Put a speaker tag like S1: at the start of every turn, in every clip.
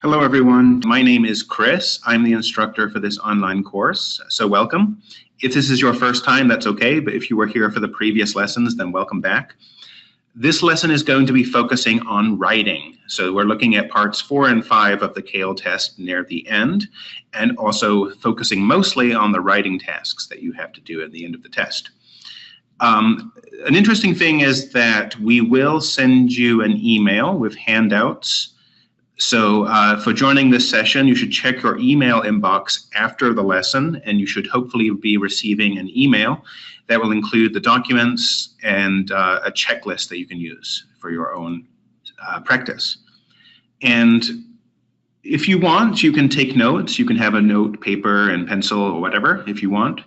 S1: Hello everyone, my name is Chris. I'm the instructor for this online course, so welcome. If this is your first time, that's okay, but if you were here for the previous lessons, then welcome back. This lesson is going to be focusing on writing. So we're looking at parts 4 and 5 of the CAEL test near the end, and also focusing mostly on the writing tasks that you have to do at the end of the test. An interesting thing is that we will send you an email with handouts. So for joining this session, you should check your email inbox after the lesson, and you should hopefully be receiving an email that will include the documents and a checklist that you can use for your own practice. And if you want, you can take notes. You can have a note, paper, and pencil, or whatever, if you want.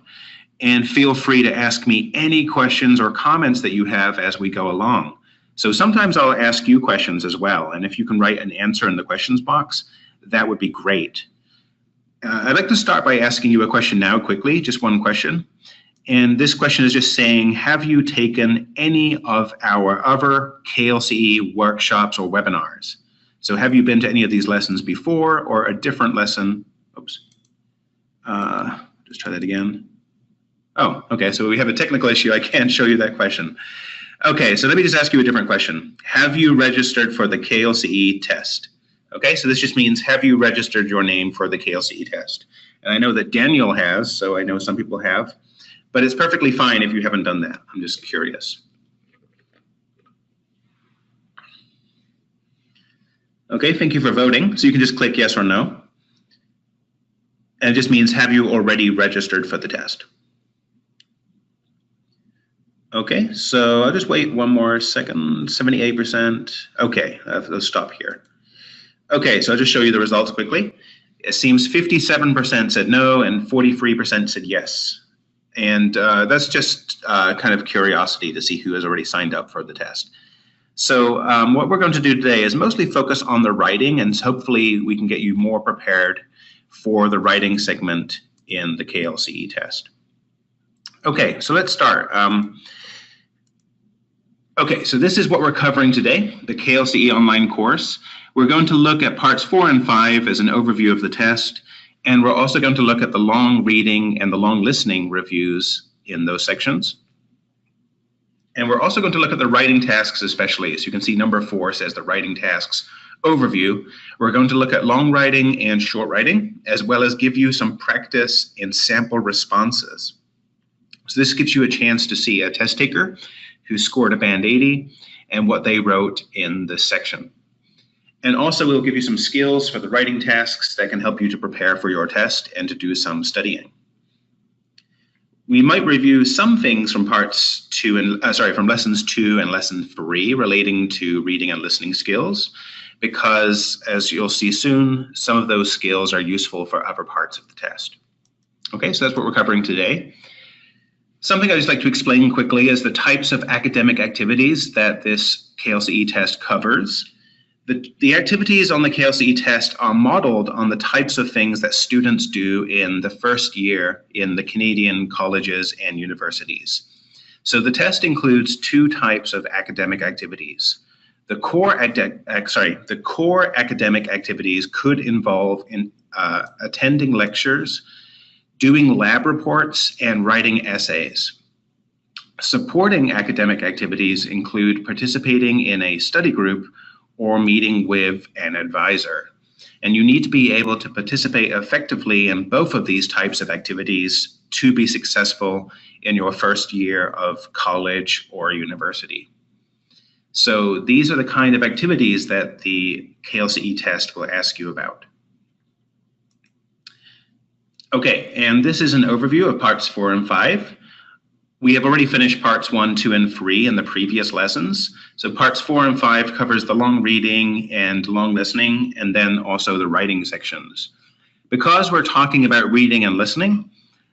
S1: And feel free to ask me any questions or comments that you have as we go along. So sometimes I'll ask you questions as well, and if you can write an answer in the questions box, that would be great. I'd like to start by asking you a question now quickly, just one question. And this question is just saying, have you taken any of our other CAEL CE workshops or webinars? So have you been to any of these lessons before or a different lesson? Oops. Just try that again. Oh, okay, so we have a technical issue. I can't show you that question. Okay, so let me just ask you a different question. Have you registered for the CAEL CE test? Okay, so this just means, have you registered your name for the CAEL CE test? And I know that Daniel has, so I know some people have, but it's perfectly fine if you haven't done that. I'm just curious. Okay, thank you for voting. So you can just click yes or no. And it just means, have you already registered for the test? Okay, so I'll just wait one more second, 78%. Okay, let's stop here. Okay, so I'll just show you the results quickly. It seems 57% said no and 43% said yes. And that's just kind of curiosity to see who has already signed up for the test. So what we're going to do today is mostly focus on the writing, and hopefully we can get you more prepared for the writing segment in the CAEL CE test. Okay, so let's start. Okay, so this is what we're covering today, the CAEL CE online course. We're going to look at parts 4 and 5 as an overview of the test, and we're also going to look at the long reading and the long listening reviews in those sections. And we're also going to look at the writing tasks especially. As you can see, number 4 says the writing tasks overview. We're going to look at long writing and short writing, as well as give you some practice in sample responses. So this gives you a chance to see a test taker who scored a band 80 and what they wrote in this section. And also we'll give you some skills for the writing tasks that can help you to prepare for your test and to do some studying. We might review some things from parts 2 and from lessons 2 and lesson 3 relating to reading and listening skills, because as you'll see soon, some of those skills are useful for other parts of the test. Okay, so that's what we're covering today. Something I'd just like to explain quickly is the types of academic activities that this CAEL CE test covers. The activities on the CAEL CE test are modeled on the types of things that students do in the first year in the Canadian colleges and universities. So the test includes 2 types of academic activities. The core academic activities could involve attending lectures, doing lab reports, and writing essays. Supporting academic activities include participating in a study group or meeting with an advisor. And you need to be able to participate effectively in both of these types of activities to be successful in your first year of college or university. So these are the kind of activities that the CAEL CE test will ask you about. Okay, and this is an overview of parts 4 and 5. We have already finished parts 1, 2, and 3 in the previous lessons. So parts 4 and 5 covers the long reading and long listening, and then also the writing sections. Because we're talking about reading and listening,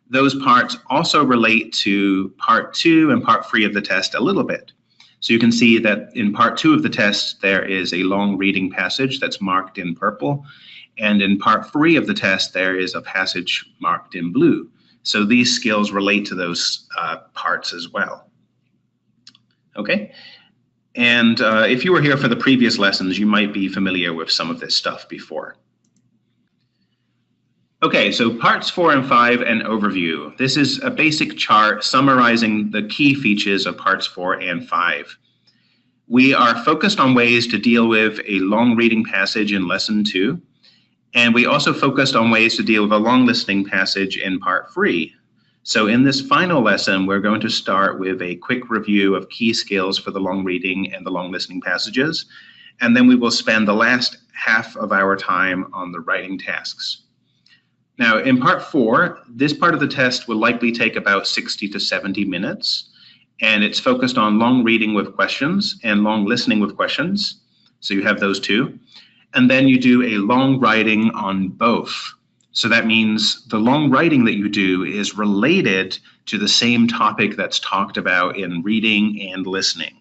S1: those parts also relate to part 2 and part 3 of the test a little bit. So you can see that in part 2 of the test, there is a long reading passage that's marked in purple. And in part 3 of the test, there is a passage marked in blue. So these skills relate to those parts as well. Okay, and if you were here for the previous lessons, you might be familiar with some of this stuff before. Okay, so parts 4 and 5 and overview. This is a basic chart summarizing the key features of parts 4 and 5. We are focused on ways to deal with a long reading passage in lesson 2, and we also focused on ways to deal with a long listening passage in part 3. So in this final lesson, we're going to start with a quick review of key skills for the long reading and the long listening passages, and then we will spend the last half of our time on the writing tasks. Now, in part 4, this part of the test will likely take about 60 to 70 minutes, and it's focused on long reading with questions and long listening with questions. So you have those two. And then you do a long writing on both. So that means the long writing that you do is related to the same topic that's talked about in reading and listening.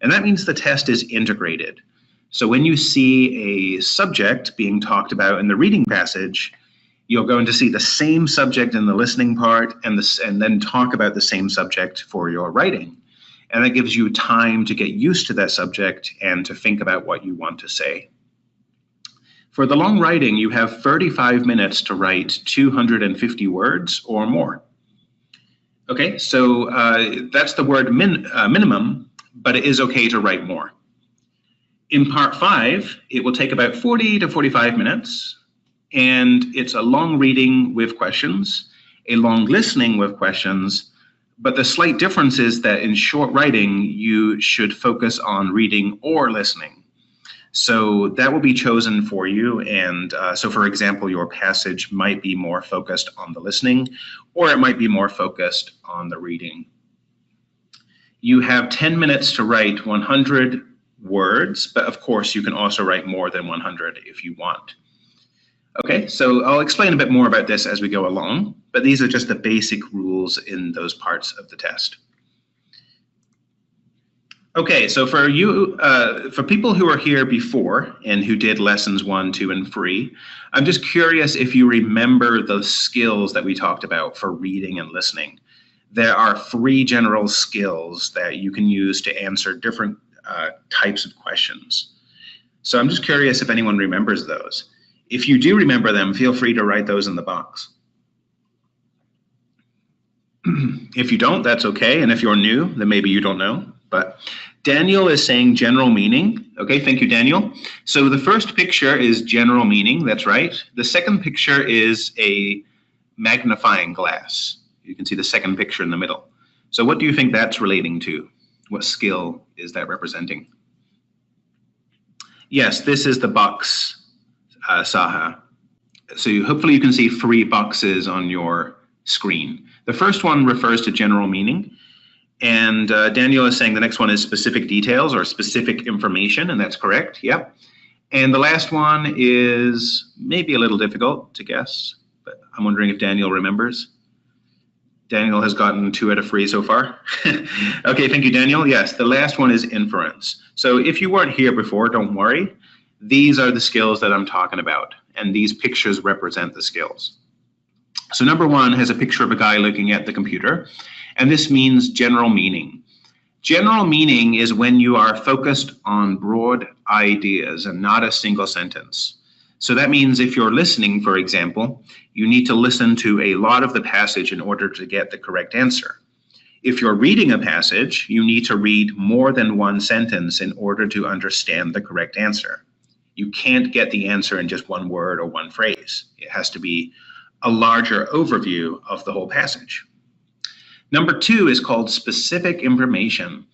S1: And that means the test is integrated. So when you see a subject being talked about in the reading passage, you're going to see the same subject in the listening part and then talk about the same subject for your writing. And that gives you time to get used to that subject and to think about what you want to say. For the long writing, you have 35 minutes to write 250 words or more. Okay, so that's the word minimum, but it is okay to write more. In part 5, it will take about 40 to 45 minutes. And it's a long reading with questions, a long listening with questions, but the slight difference is that in short writing, you should focus on reading or listening. So that will be chosen for you. And so, for example, your passage might be more focused on the listening, or it might be more focused on the reading. You have 10 minutes to write 100 words, but of course, you can also write more than 100 if you want. Okay, so I'll explain a bit more about this as we go along, but these are just the basic rules in those parts of the test. Okay, so for you, for people who are here before and who did lessons 1, 2, and 3, I'm just curious if you remember the skills that we talked about for reading and listening. There are 3 general skills that you can use to answer different types of questions. So I'm just curious if anyone remembers those. If you do remember them, feel free to write those in the box. If you don't, that's okay. And if you're new, then maybe you don't know. But Daniel is saying general meaning. Okay, thank you, Daniel. So the first picture is general meaning. That's right. The second picture is a magnifying glass. You can see the second picture in the middle. So what do you think that's relating to? What skill is that representing? Yes, this is the box. Saha. So hopefully you can see 3 boxes on your screen. The first one refers to general meaning, and Daniel is saying the next one is specific details or specific information, and that's correct, yep. And the last one is maybe a little difficult to guess, but I'm wondering if Daniel remembers. Daniel has gotten 2 out of 3 so far. Okay, thank you, Daniel. Yes, the last one is inference. So if you weren't here before, don't worry. These are the skills that I'm talking about, and these pictures represent the skills. So number 1 has a picture of a guy looking at the computer, and this means general meaning. General meaning is when you are focused on broad ideas and not a single sentence. So that means if you're listening, for example, you need to listen to a lot of the passage in order to get the correct answer. If you're reading a passage, you need to read more than 1 sentence in order to understand the correct answer. You can't get the answer in just 1 word or 1 phrase. It has to be a larger overview of the whole passage. Number 2 is called specific information.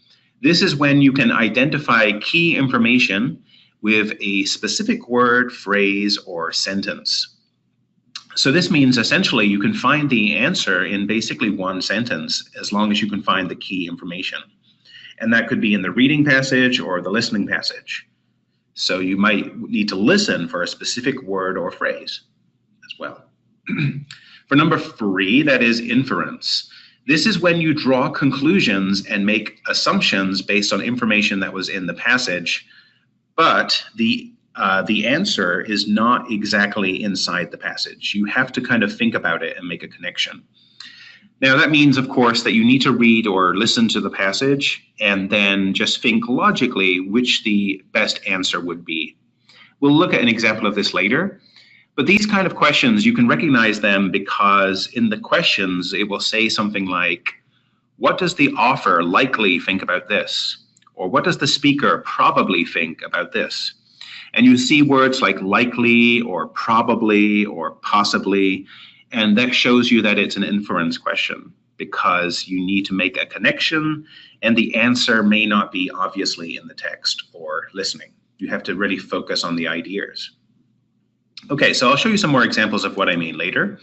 S1: This is when you can identify key information with a specific word, phrase, or sentence. So this means essentially you can find the answer in basically 1 sentence as long as you can find the key information. And that could be in the reading passage or the listening passage. So you might need to listen for a specific word or phrase as well. For number 3, that is inference. This is when you draw conclusions and make assumptions based on information that was in the passage, but the answer is not exactly inside the passage. You have to kind of think about it and make a connection. Now that means, of course, that you need to read or listen to the passage and then just think logically which the best answer would be. We'll look at an example of this later, But these kind of questions, you can recognize them because in the questions, it will say something like, what does the author likely think about this? Or what does the speaker probably think about this? And you see words like likely or probably or possibly, and that shows you that it's an inference question because you need to make a connection and the answer may not be obviously in the text or listening. You have to really focus on the ideas. Okay, so I'll show you some more examples of what I mean later,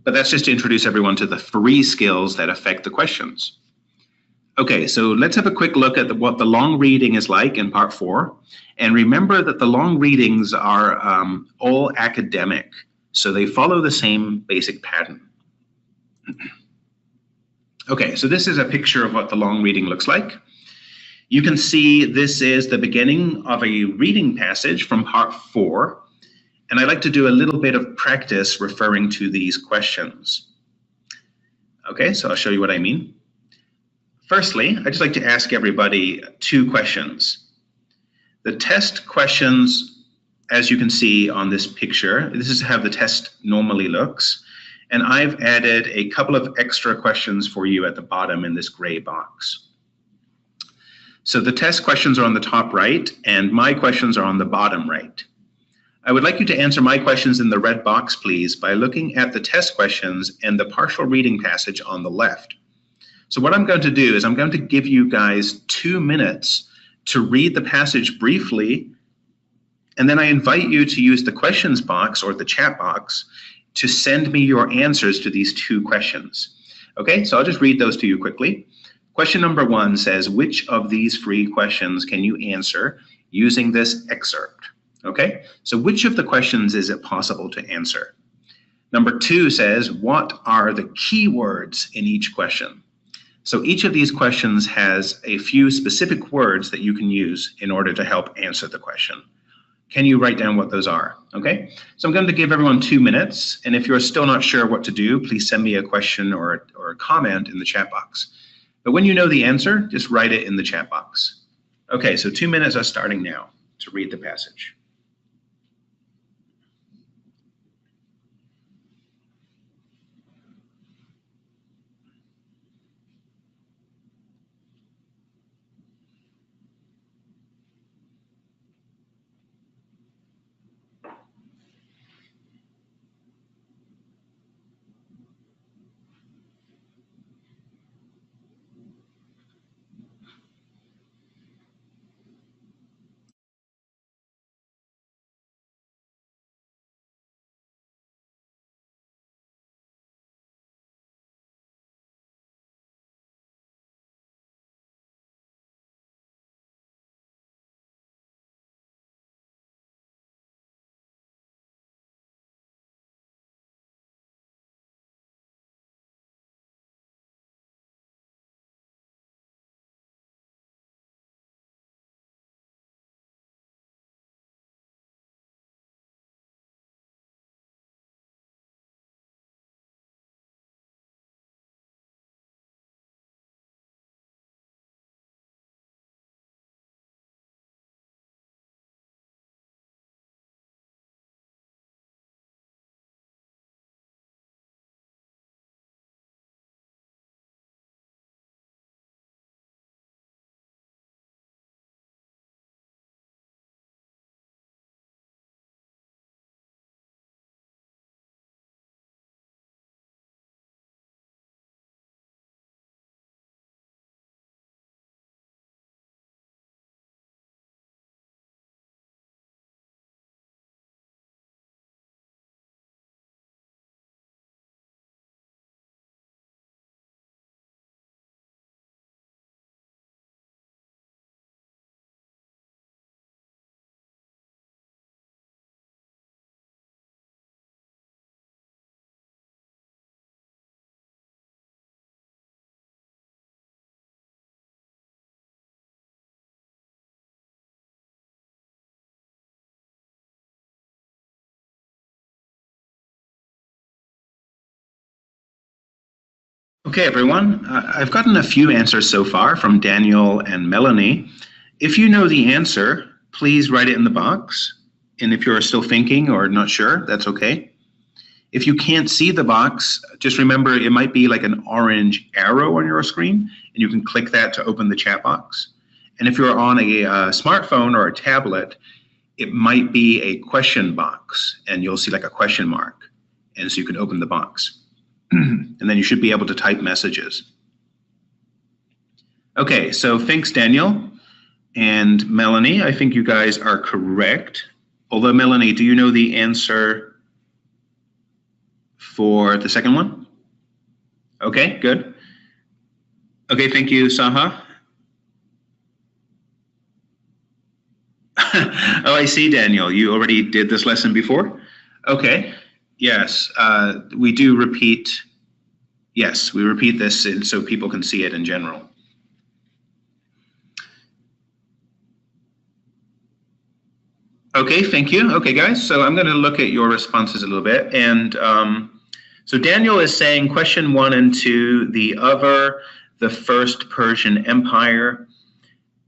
S1: but that's just to introduce everyone to the 3 skills that affect the questions. Okay, so let's have a quick look at what the long reading is like in part 4. And remember that the long readings are all academic, so they follow the same basic pattern. Okay, so this is a picture of what the long reading looks like. You can see this is the beginning of a reading passage from part 4. And I like to do a little bit of practice referring to these questions. Okay, so I'll show you what I mean. Firstly, I'd just like to ask everybody 2 questions. The test questions, as you can see on this picture, this is how the test normally looks. And I've added a couple of extra questions for you at the bottom in this gray box. So the test questions are on the top right, and my questions are on the bottom right. I would like you to answer my questions in the red box, please, by looking at the test questions and the partial reading passage on the left. So what I'm going to do is I'm going to give you guys 2 minutes to read the passage briefly, and then I invite you to use the questions box or the chat box to send me your answers to these 2 questions. Okay, so I'll just read those to you quickly. Question number 1 says, which of these 3 questions can you answer using this excerpt? Okay, so which of the questions is it possible to answer? Number 2 says, what are the key words in each question? So each of these questions has a few specific words that you can use in order to help answer the question. Can you write down what those are? Okay, so I'm going to give everyone 2 minutes, and if you're still not sure what to do, please send me a question or a comment in the chat box. But when you know the answer, just write it in the chat box. Okay, so 2 minutes are starting now to read the passage. Okay, everyone, I've gotten a few answers so far from Daniel and Melanie. If you know the answer, please write it in the box. And if you're still thinking or not sure, that's okay. If you can't see the box, just remember it might be like an orange arrow on your screen, and you can click that to open the chat box. And if you're on a smartphone or a tablet, it might be a question box, and you'll see like a question mark. And so you can open the box. And then you should be able to type messages. Okay, so thanks, Daniel and Melanie. I think you guys are correct. Although, Melanie, do you know the answer for the second one? Okay, good. Okay, thank you, Saha. Oh, I see, Daniel. You already did this lesson before? Okay, yes, we do repeat. Yes, we repeat this so people can see it in general. Okay, thank you. Okay, guys, so I'm going to look at your responses a little bit. And so Daniel is saying question 1 and 2, the other, the First Persian Empire.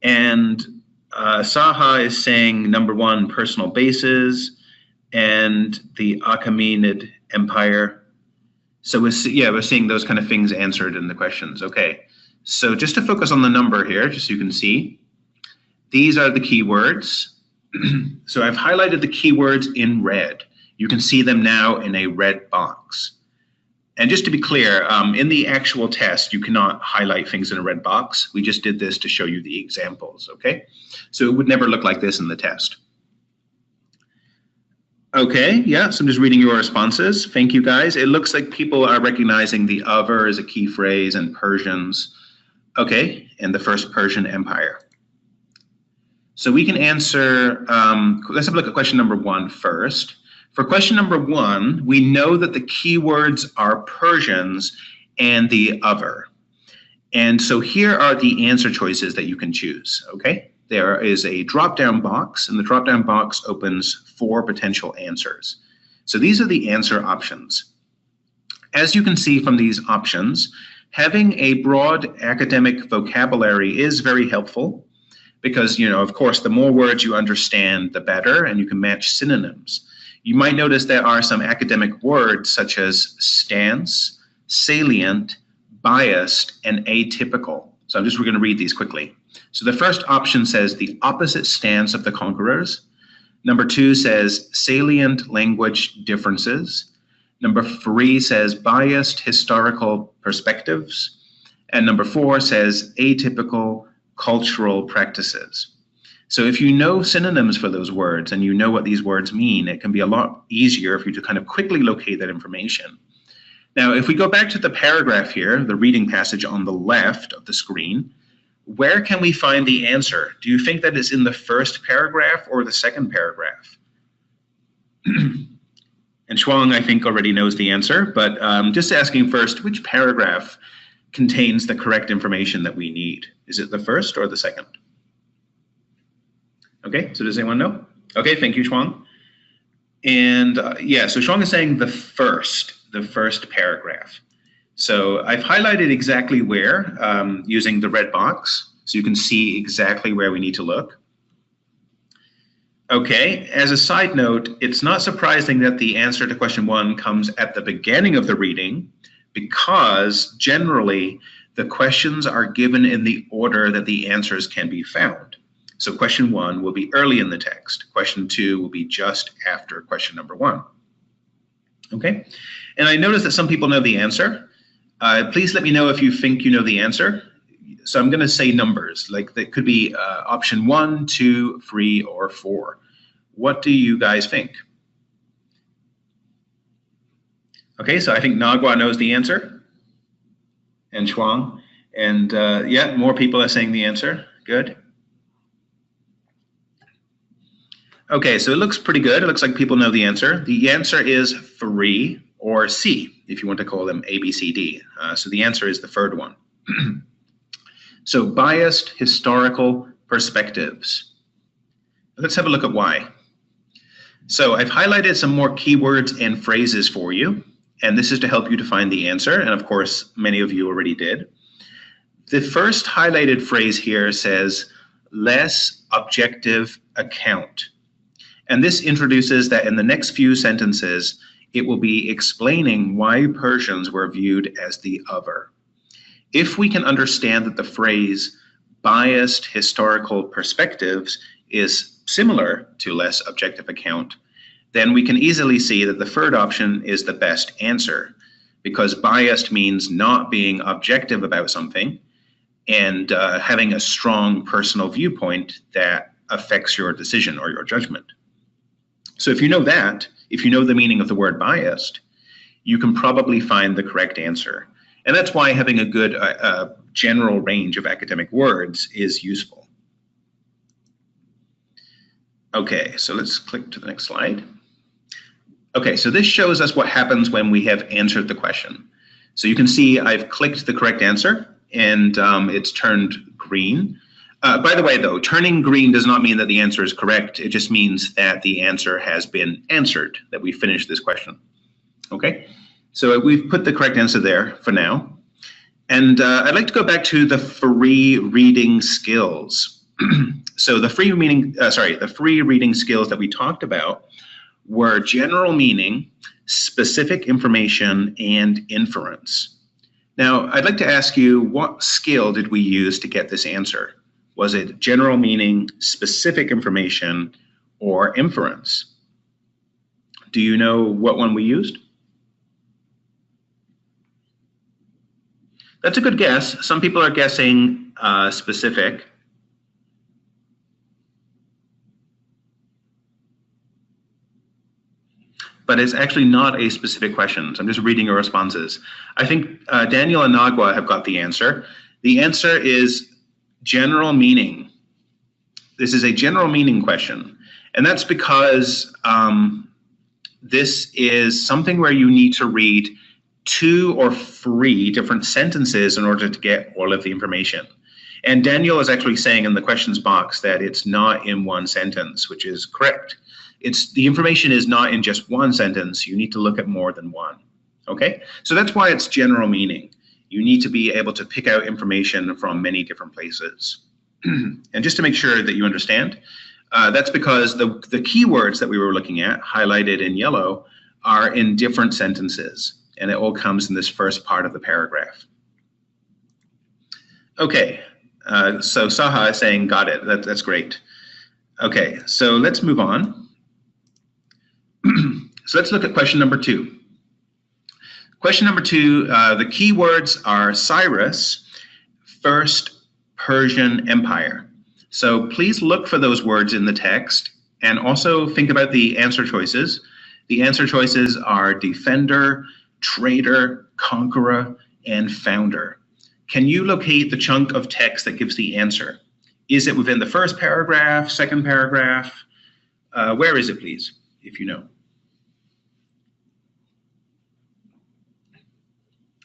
S1: And Saha is saying number 1, personal bases, and the Achaemenid Empire. So we're seeing those kind of things answered in the questions. Okay, so just to focus on the number here, just so you can see, these are the keywords. So I've highlighted the keywords in red. You can see them now in a red box. And just to be clear, in the actual test, you cannot highlight things in a red box. We just did this to show you the examples, okay? So it would never look like this in the test. Okay, yeah, so I'm just reading your responses. Thank you, guys. It looks like people are recognizing the other as a key phrase and Persians. Okay, and the First Persian Empire. So we can answer, let's have a look at question number 1 first. For question number 1, we know that the keywords are Persians and the other. And so here are the answer choices that you can choose, okay? There is a drop-down box, and the drop-down box opens 4 potential answers. So these are the answer options. As you can see from these options, having a broad academic vocabulary is very helpful because, you know, of course, the more words you understand, the better, and you can match synonyms. You might notice there are some academic words such as stance, salient, biased, and atypical. So we're going to read these quickly. So the first option says the opposite stance of the conquerors. Number 2 says salient language differences. Number 3 says biased historical perspectives. And number 4 says atypical cultural practices. So if you know synonyms for those words and you know what these words mean, it can be a lot easier for you to kind of quickly locate that information. Now, if we go back to the paragraph here, the reading passage on the left of the screen, where can we find the answer? Do you think that it's in the first paragraph or the second paragraph? And Shuang, I think, already knows the answer, but just asking first, which paragraph contains the correct information that we need? Is it the first or the second? Okay, so does anyone know? Okay, thank you, Shuang. And yeah, so Shuang is saying the first paragraph. So I've highlighted exactly where using the red box, so you can see exactly where we need to look. Okay, as a side note, it's not surprising that the answer to question 1 comes at the beginning of the reading, because generally the questions are given in the order that the answers can be found. So question 1 will be early in the text. Question 2 will be just after question number 1. Okay, and I noticed that some people know the answer. Please let me know if you think you know the answer. So I'm going to say numbers, like that could be option 1, 2, 3, or 4. What do you guys think? Okay, so I think Nagua knows the answer, and Shuang, and yeah, more people are saying the answer. Good. Okay, so it looks pretty good. It looks like people know the answer. The answer is 3, or C, if you want to call them A, B, C, D. So the answer is the third one. So biased historical perspectives. Let's have a look at why. So I've highlighted some more keywords and phrases for you, and this is to help you to find the answer, and of course, many of you already did. The first highlighted phrase here says, less objective account. And this introduces that in the next few sentences, it will be explaining why Persians were viewed as the other. If we can understand that the phrase biased historical perspectives is similar to less objective account, then we can easily see that the third option is the best answer, because biased means not being objective about something and having a strong personal viewpoint that affects your decision or your judgment. So if you know that, if you know the meaning of the word biased, you can probably find the correct answer. And that's why having a good general range of academic words is useful. Okay, so let's click to the next slide. Okay, so this shows us what happens when we have answered the question. So you can see I've clicked the correct answer and it's turned green. By the way, though, turning green does not mean that the answer is correct. It just means that the answer has been answered, that we finished this question. Okay, so we've put the correct answer there for now. And I'd like to go back to the three reading skills. So the three reading skills that we talked about were general meaning, specific information, and inference. Now, I'd like to ask you, what skill did we use to get this answer? Was it general meaning, specific information, or inference? Do you know what one we used? That's a good guess. Some people are guessing specific. But it's actually not a specific question. So I'm just reading your responses. I think Daniel and Nagwa have got the answer. The answer is general meaning. This is a general meaning question. And that's because this is something where you need to read 2 or 3 different sentences in order to get all of the information. And Daniel is actually saying in the questions box that it's not in one sentence, which is correct. The information is not in just one sentence. You need to look at more than one. Okay, so that's why it's general meaning. You need to be able to pick out information from many different places. And just to make sure that you understand, that's because the keywords that we were looking at, highlighted in yellow, are in different sentences, and it all comes in this first part of the paragraph. Okay, so Saha is saying, got it. That's great. Okay, so let's move on. So let's look at question number 2. Question number 2, the keywords are Cyrus, First Persian Empire. So please look for those words in the text and also think about the answer choices. The answer choices are defender, traitor, conqueror, and founder. Can you locate the chunk of text that gives the answer? Is it within the first paragraph, second paragraph? Where is it, please, if you know?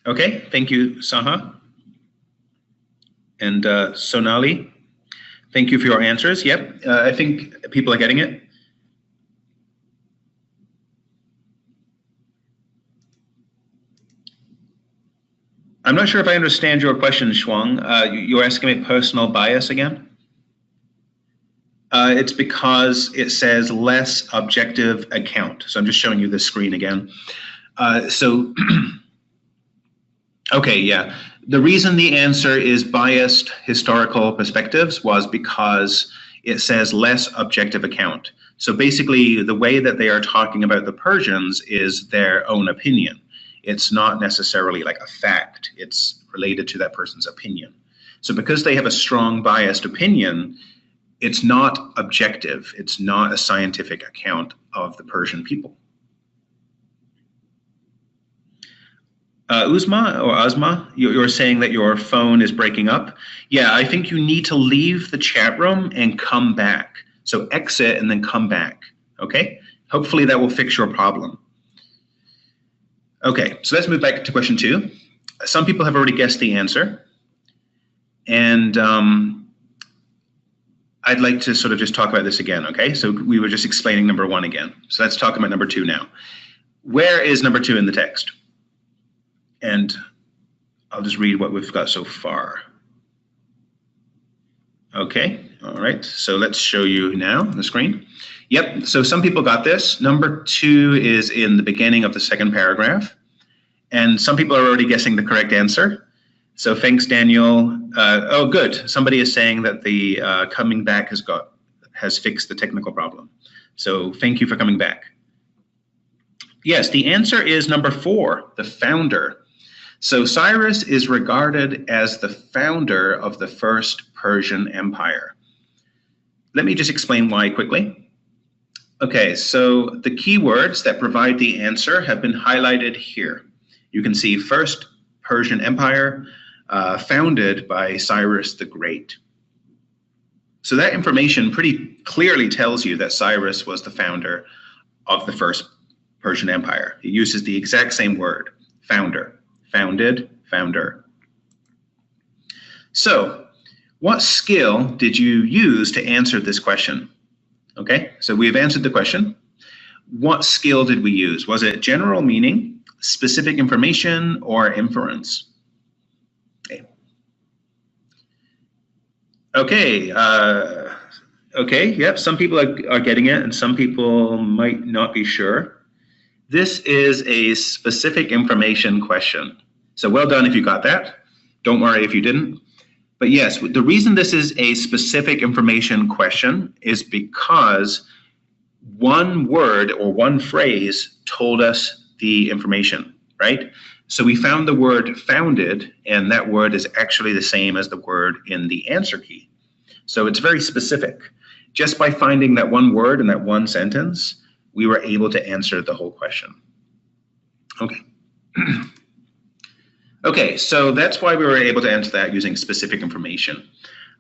S1: Okay, thank you, Saha. And Sonali, thank you for your answers. Yep, I think people are getting it. I'm not sure if I understand your question, Shuang. You're asking me personal bias again? It's because it says less objective account. So I'm just showing you the screen again. Okay, yeah. The reason the answer is biased historical perspectives was because it says less objective account. So basically, the way that they are talking about the Persians is their own opinion. It's not necessarily like a fact. It's related to that person's opinion. So because they have a strong biased opinion, it's not objective. It's not a scientific account of the Persian people. Uzma or Azma, you're saying that your phone is breaking up. Yeah, I think you need to leave the chat room and come back. So exit and then come back, okay? Hopefully that will fix your problem. Okay, so let's move back to question 2. Some people have already guessed the answer. And I'd like to sort of just talk about this again, okay? So we were just explaining number 1 again. So let's talk about number 2 now. Where is number 2 in the text? And I'll just read what we've got so far. Okay, all right, so let's show you now on the screen. Yep, so some people got this. Number 2 is in the beginning of the second paragraph. And some people are already guessing the correct answer. So thanks, Daniel. Oh, good. Somebody is saying that the coming back has fixed the technical problem. So thank you for coming back. Yes, the answer is number 4, the founder. So Cyrus is regarded as the founder of the first Persian Empire. Let me just explain why quickly. Okay, so the keywords that provide the answer have been highlighted here. You can see First Persian Empire, founded by Cyrus the Great. So that information pretty clearly tells you that Cyrus was the founder of the First Persian Empire. It uses the exact same word, founder, founded, founder. So what skill did you use to answer this question? Okay, so we've answered the question. What skill did we use? Was it general meaning, specific information, or inference? Okay, yep, some people are getting it and some people might not be sure. This is a specific information question. So well done if you got that. Don't worry if you didn't. But yes, the reason this is a specific information question is because one word or one phrase told us the information, right? So we found the word founded, and that word is actually the same as the word in the answer key. So it's very specific. Just by finding that one word in that one sentence, we were able to answer the whole question. Okay. Okay, so that's why we were able to answer that using specific information.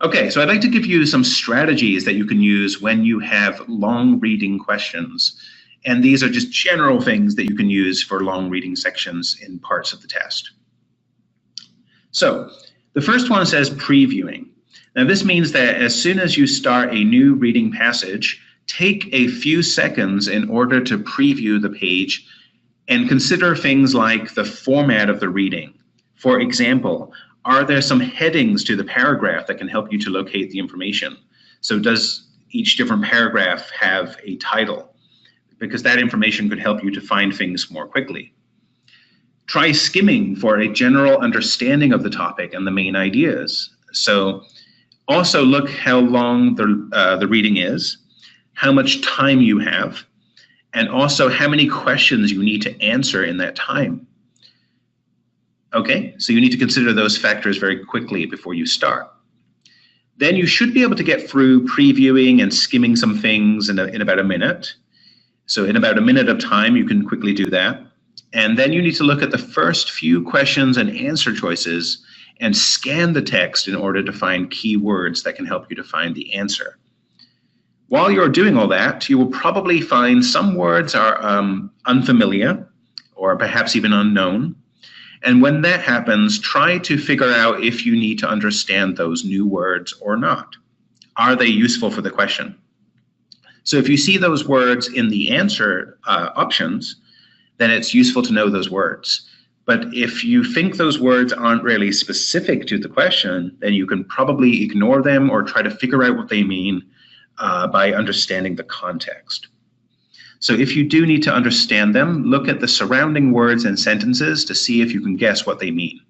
S1: Okay, so I'd like to give you some strategies that you can use when you have long reading questions. And these are just general things that you can use for long reading sections in parts of the test. So the first one says previewing. Now this means that as soon as you start a new reading passage, take a few seconds in order to preview the page and consider things like the format of the reading. For example, are there some headings to the paragraph that can help you to locate the information? So does each different paragraph have a title? Because that information could help you to find things more quickly. Try skimming for a general understanding of the topic and the main ideas. So also look how long the reading is, how much time you have, and also how many questions you need to answer in that time. Okay, so you need to consider those factors very quickly before you start. Then you should be able to get through previewing and skimming some things in about a minute. So in about a minute of time, you can quickly do that. And then you need to look at the first few questions and answer choices and scan the text in order to find keywords that can help you to find the answer. While you're doing all that, you will probably find some words are unfamiliar or perhaps even unknown. And when that happens, try to figure out if you need to understand those new words or not. Are they useful for the question? So if you see those words in the answer options, then it's useful to know those words. But if you think those words aren't really specific to the question, then you can probably ignore them or try to figure out what they mean by understanding the context. So if you do need to understand them, look at the surrounding words and sentences to see if you can guess what they mean.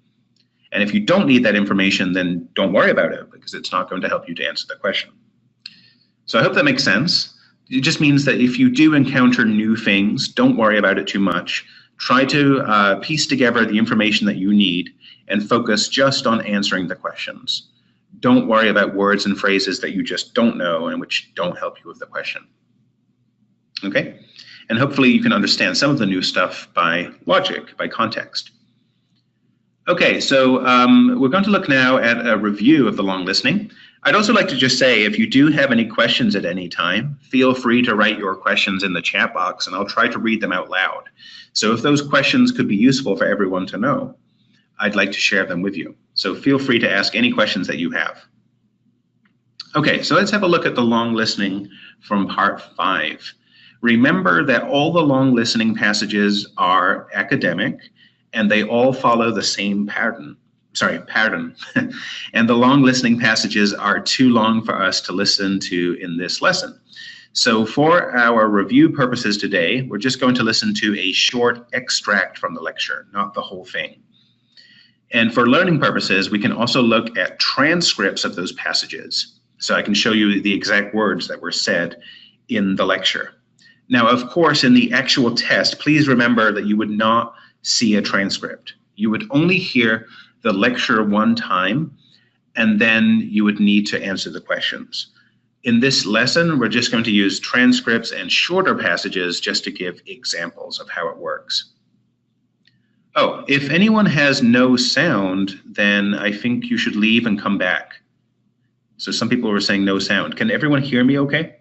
S1: And if you don't need that information, then don't worry about it because it's not going to help you to answer the question. So I hope that makes sense. It just means that if you do encounter new things, don't worry about it too much. Try to piece together the information that you need and focus just on answering the questions. Don't worry about words and phrases that you just don't know and which don't help you with the question. Okay? And hopefully you can understand some of the new stuff by logic, by context. Okay, so we're going to look now at a review of the long listening. I'd also like to just say, if you do have any questions at any time, feel free to write your questions in the chat box and I'll try to read them out loud. So if those questions could be useful for everyone to know, I'd like to share them with you. So feel free to ask any questions that you have. Okay, so let's have a look at the long listening from part 5. Remember that all the long listening passages are academic and they all follow the same pattern. And the long listening passages are too long for us to listen to in this lesson. So for our review purposes today, we're just going to listen to a short extract from the lecture, not the whole thing. And for learning purposes, we can also look at transcripts of those passages. So I can show you the exact words that were said in the lecture. Now, of course, in the actual test, please remember that you would not see a transcript. You would only hear the lecture one time, and then you would need to answer the questions. In this lesson, we're just going to use transcripts and shorter passages just to give examples of how it works. Oh, if anyone has no sound, then I think you should leave and come back. So some people were saying no sound. Can everyone hear me okay?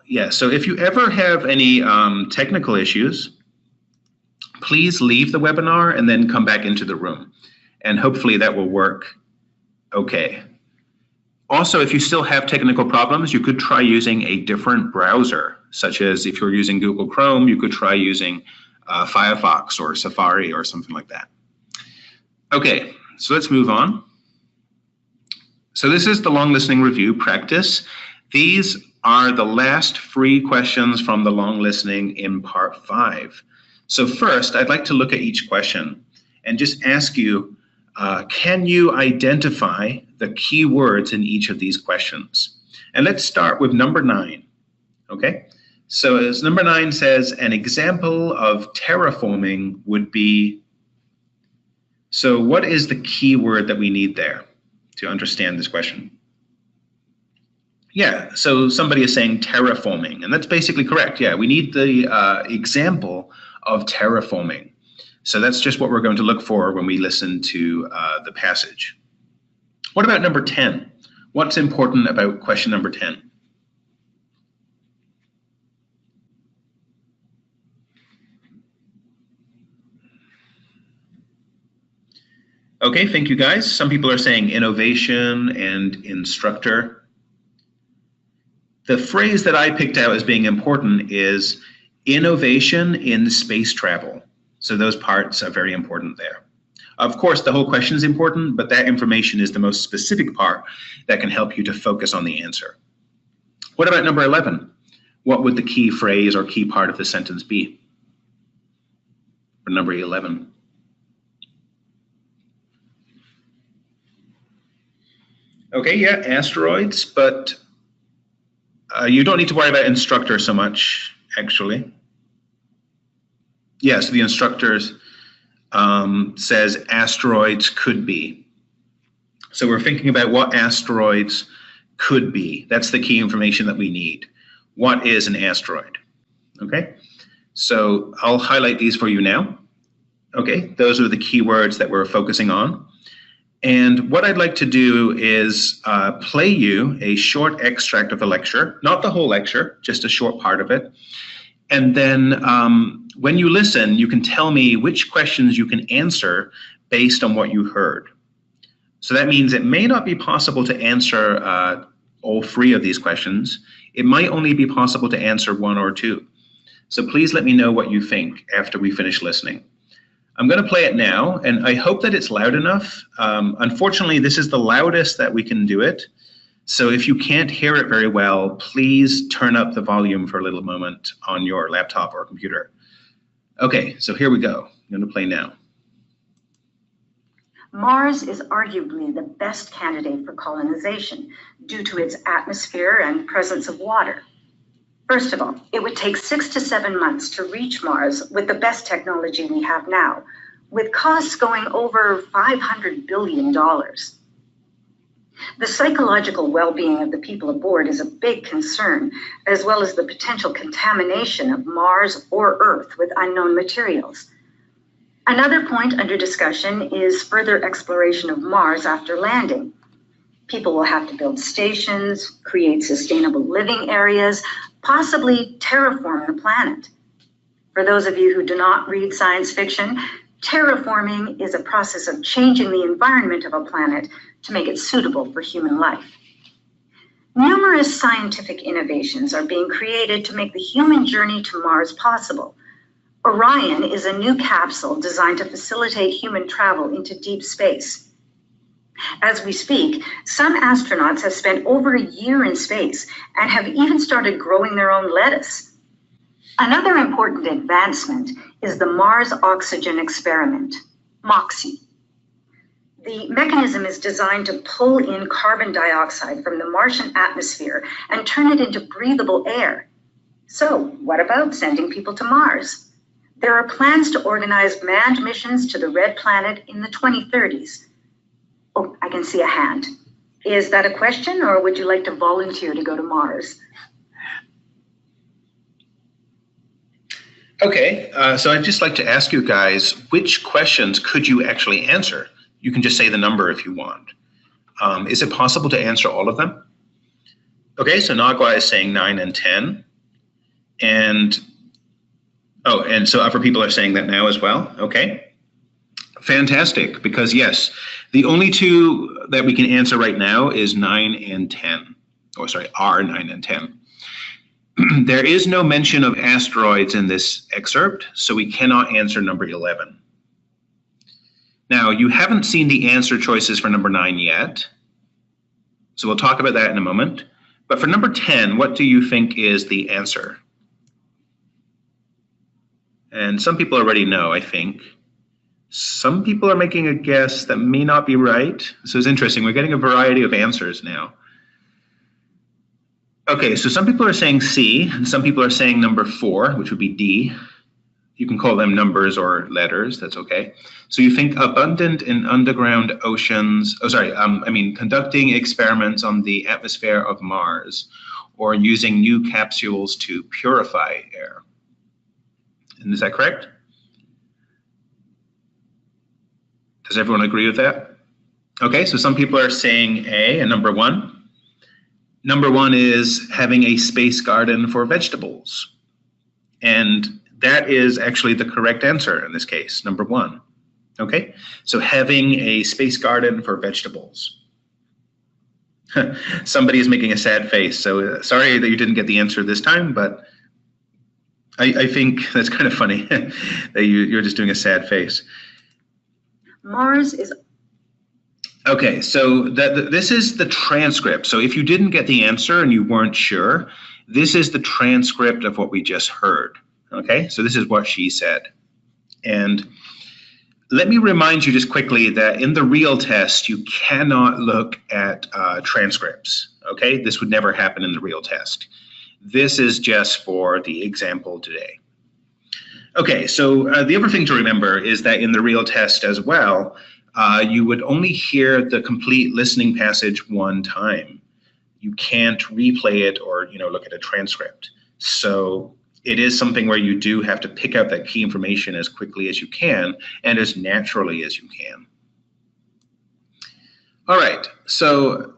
S1: Yeah, so if you ever have any technical issues, please leave the webinar and then come back into the room. And hopefully that will work okay. Also, if you still have technical problems, you could try using a different browser, such as if you're using Google Chrome, you could try using Firefox or Safari or something like that. Okay, so let's move on. So this is the long listening review practice. These are the last 3 questions from the long listening in part 5. So first, I'd like to look at each question and just ask you, can you identify the key words in each of these questions? And let's start with number 9, okay? So as number 9 says, an example of terraforming would be, so what is the key word that we need there to understand this question? Yeah, so somebody is saying terraforming, and that's basically correct. Yeah, we need the example of terraforming. So that's just what we're going to look for when we listen to the passage. What about number 10? What's important about question number 10? Okay, thank you guys. Some people are saying innovation and instructor. The phrase that I picked out as being important is innovation in space travel. So those parts are very important there. Of course, the whole question is important, but that information is the most specific part that can help you to focus on the answer. What about number 11? What would the key phrase or key part of the sentence be? For number 11. Okay, yeah, asteroids, but you don't need to worry about instructor so much, actually. Yes, the instructor says asteroids could be. So we're thinking about what asteroids could be. That's the key information that we need. What is an asteroid? Okay, so I'll highlight these for you now. Okay, those are the keywords that we're focusing on. And what I'd like to do is play you a short extract of the lecture, not the whole lecture, just a short part of it. And then when you listen, you can tell me which questions you can answer based on what you heard. So that means it may not be possible to answer all 3 of these questions. It might only be possible to answer 1 or 2. So please let me know what you think after we finish listening. I'm going to play it now, and I hope that it's loud enough. Unfortunately, this is the loudest that we can do it. So if you can't hear it very well, please turn up the volume for a little moment on your laptop or computer. Okay, so here we go. I'm going to play now.
S2: Mars is arguably the best candidate for colonization due to its atmosphere and presence of water. First of all, it would take 6 to 7 months to reach Mars with the best technology we have now, with costs going over $500 billion. The psychological well-being of the people aboard is a big concern, as well as the potential contamination of Mars or Earth with unknown materials. Another point under discussion is further exploration of Mars after landing. People will have to build stations, create sustainable living areas, possibly terraform the planet. For those of you who do not read science fiction, terraforming is a process of changing the environment of a planet to make it suitable for human life. Numerous scientific innovations are being created to make the human journey to Mars possible. Orion is a new capsule designed to facilitate human travel into deep space. As we speak, some astronauts have spent over a year in space and have even started growing their own lettuce. Another important advancement is the Mars Oxygen Experiment, MOXIE. The mechanism is designed to pull in carbon dioxide from the Martian atmosphere and turn it into breathable air. So, what about sending people to Mars? There are plans to organize manned missions to the Red Planet in the 2030s. Oh, I can see a hand. Is that a question, or would you like to volunteer to go to Mars?
S1: Okay, so I'd just like to ask you guys, which questions could you actually answer? You can just say the number if you want. Is it possible to answer all of them? Okay, so Nagwa is saying 9 and 10. And so other people are saying that now as well. Okay, fantastic, because yes, the only two that we can answer right now is 9 and 10. Or sorry, are 9 and 10. There is no mention of asteroids in this excerpt, so we cannot answer number 11. Now, you haven't seen the answer choices for number 9 yet, so we'll talk about that in a moment. But for number 10, what do you think is the answer? And some people already know, I think. Some people are making a guess that may not be right. So it's interesting, we're getting a variety of answers now. Okay, so some people are saying C, and some people are saying number 4, which would be D. You can call them numbers or letters, that's okay. So you think abundant in underground oceans, conducting experiments on the atmosphere of Mars, or using new capsules to purify air. And is that correct? Does everyone agree with that? Okay, so some people are saying A and number 1. Number 1 is having a space garden for vegetables. And that is actually the correct answer in this case, number 1. Okay, so having a space garden for vegetables. Somebody is making a sad face, so sorry that you didn't get the answer this time, but I think that's kind of funny that you're just doing a sad face.
S2: Mars is...
S1: Okay, so this is the transcript. So if you didn't get the answer and you weren't sure, this is the transcript of what we just heard. Okay, so this is what she said. And let me remind you just quickly that in the real test, you cannot look at transcripts. Okay, this would never happen in the real test. This is just for the example today. Okay, so the other thing to remember is that in the real test as well, you would only hear the complete listening passage one time. You can't replay it or look at a transcript. So it is something where you do have to pick up that key information as quickly as you can and as naturally as you can. All right, so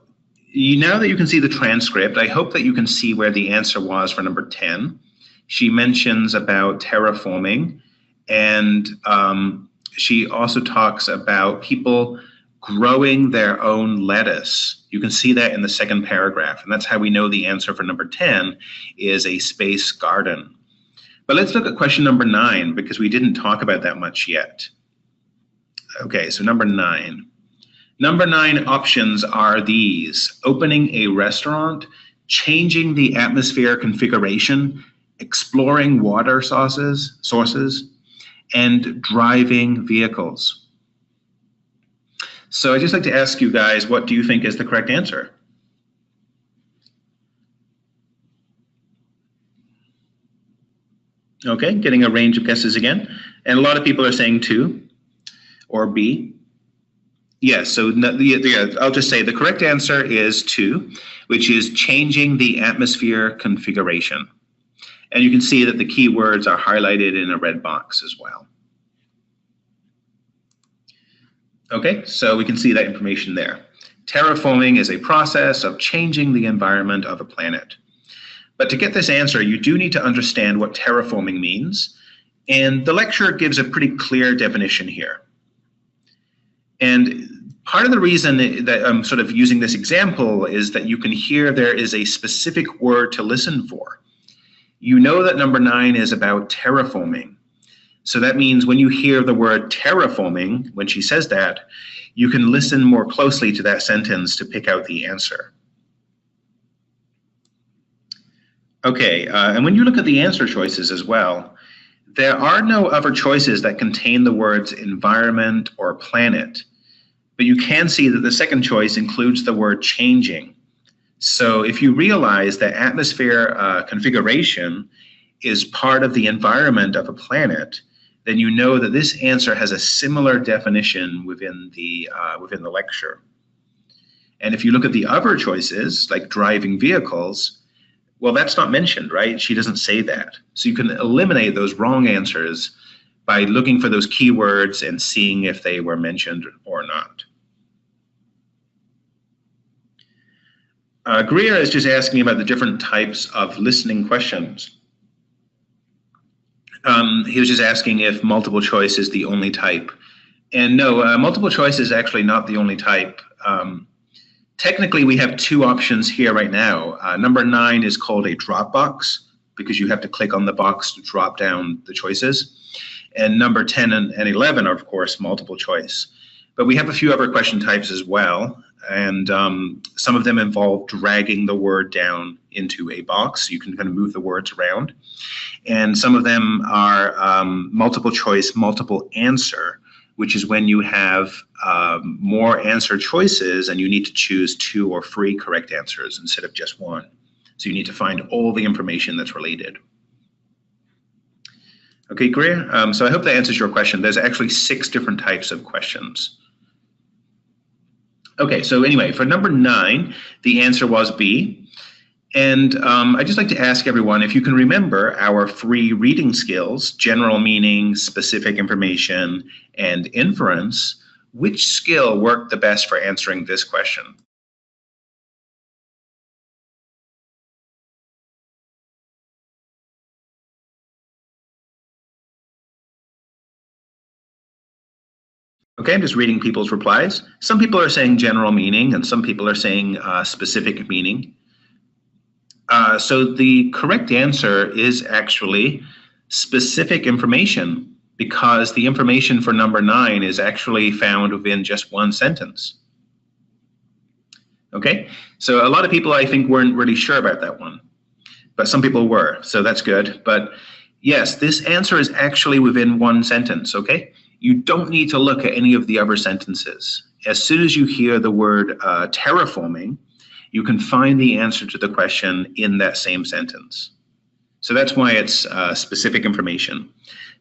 S1: now that you can see the transcript, I hope that you can see where the answer was for number 10. She mentions about terraforming, and she also talks about people growing their own lettuce. You can see that in the second paragraph, and that's how we know the answer for number 10 is a space garden. But let's look at question number 9, because we didn't talk about that much yet. Okay, so number 9. Number 9 options are these: opening a restaurant, changing the atmosphere configuration, exploring water sources, and driving vehicles. So I'd just like to ask you guys, what do you think is the correct answer? Okay, getting a range of guesses again. And a lot of people are saying 2 or B. Yes, so I'll just say the correct answer is 2, which is changing the atmosphere configuration. And you can see that the keywords are highlighted in a red box as well. Okay, so we can see that information there. Terraforming is a process of changing the environment of a planet. But to get this answer, you do need to understand what terraforming means. And the lecture gives a pretty clear definition here. And part of the reason that I'm sort of using this example is that you can hear there is a specific word to listen for. You know that number 9 is about terraforming, So that means when you hear the word terraforming, when she says that, you can listen more closely to that sentence to pick out the answer. Okay, and when you look at the answer choices as well, there are no other choices that contain the words environment or planet, but you can see that the second choice includes the word changing. So if you realize that atmosphere configuration is part of the environment of a planet, then you know that this answer has a similar definition within the lecture. And if you look at the other choices, like driving vehicles, well, that's not mentioned, right? She doesn't say that. So you can eliminate those wrong answers by looking for those keywords and seeing if they were mentioned or not. Greer is just asking about the different types of listening questions. He was just asking if multiple choice is the only type. And no, multiple choice is actually not the only type. Technically, we have two options here right now. Number 9 is called a drop box because you have to click on the box to drop down the choices. And number 10 and 11 are, of course, multiple choice. But we have a few other question types as well. And some of them involve dragging the word down into a box. You can kind of move the words around. And some of them are multiple choice, multiple answer, which is when you have more answer choices and you need to choose 2 or 3 correct answers instead of just 1. So you need to find all the information that's related. Okay, Greer, so I hope that answers your question. There's actually 6 different types of questions. Okay, so anyway, for number 9, the answer was B. And I'd just like to ask everyone if you can remember our 3 reading skills, general meaning, specific information, and inference, which skill worked the best for answering this question? Okay, I'm just reading people's replies. Some people are saying general meaning, and some people are saying specific meaning. So the correct answer is actually specific information, because the information for number 9 is actually found within just 1 sentence. Okay, so a lot of people I think weren't really sure about that one, but some people were, so that's good. But yes, this answer is actually within 1 sentence, okay? You don't need to look at any of the other sentences. As soon as you hear the word terraforming, you can find the answer to the question in that same sentence. So that's why it's specific information.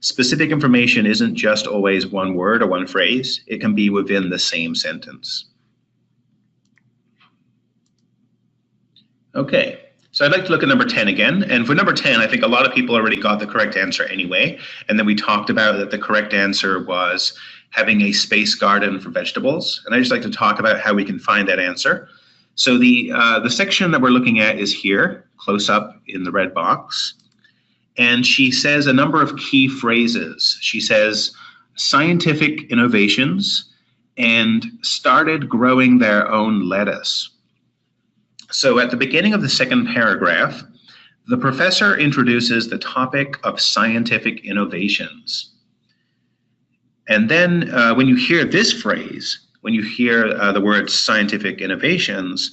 S1: Specific information isn't just always 1 word or 1 phrase. It can be within the same sentence. Okay, so I'd like to look at number 10 again. And for number 10, I think a lot of people already got the correct answer anyway. And then we talked about that the correct answer was having a space garden for vegetables. And I'd just like to talk about how we can find that answer. So the section that we're looking at is here, close up in the red box. And she says a number of key phrases. She says scientific innovations and started growing their own lettuce. So at the beginning of the second paragraph, the professor introduces the topic of scientific innovations. And then when you hear this phrase, when you hear the word scientific innovations,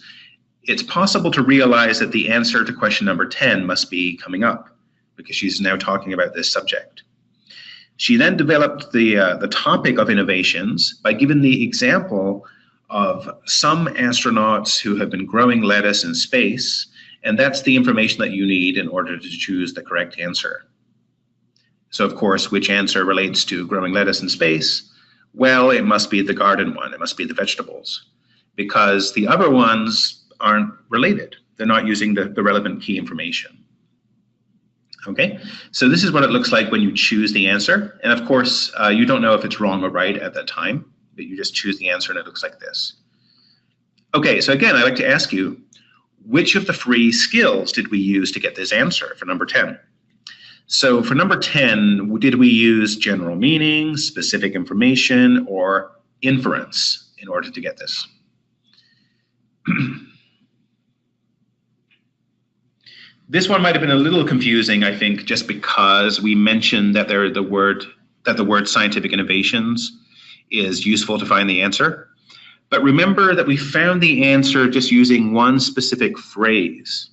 S1: it's possible to realize that the answer to question number 10 must be coming up, because she's now talking about this subject. She then developed the topic of innovations by giving the example of some astronauts who have been growing lettuce in space, and that's the information that you need in order to choose the correct answer. So of course, which answer relates to growing lettuce in space? Well, it must be the garden one, it must be the vegetables, because the other ones aren't related. They're not using the relevant key information. Okay, so this is what it looks like when you choose the answer. And of course, you don't know if it's wrong or right at that time, but you just choose the answer and it looks like this. Okay, so again, I'd like to ask you, which of the 3 skills did we use to get this answer for number 10? So for number 10, did we use general meaning, specific information, or inference in order to get this? This one might have been a little confusing, I think, just because we mentioned that the word that the word scientific innovations is useful to find the answer. But remember that we found the answer just using one specific phrase.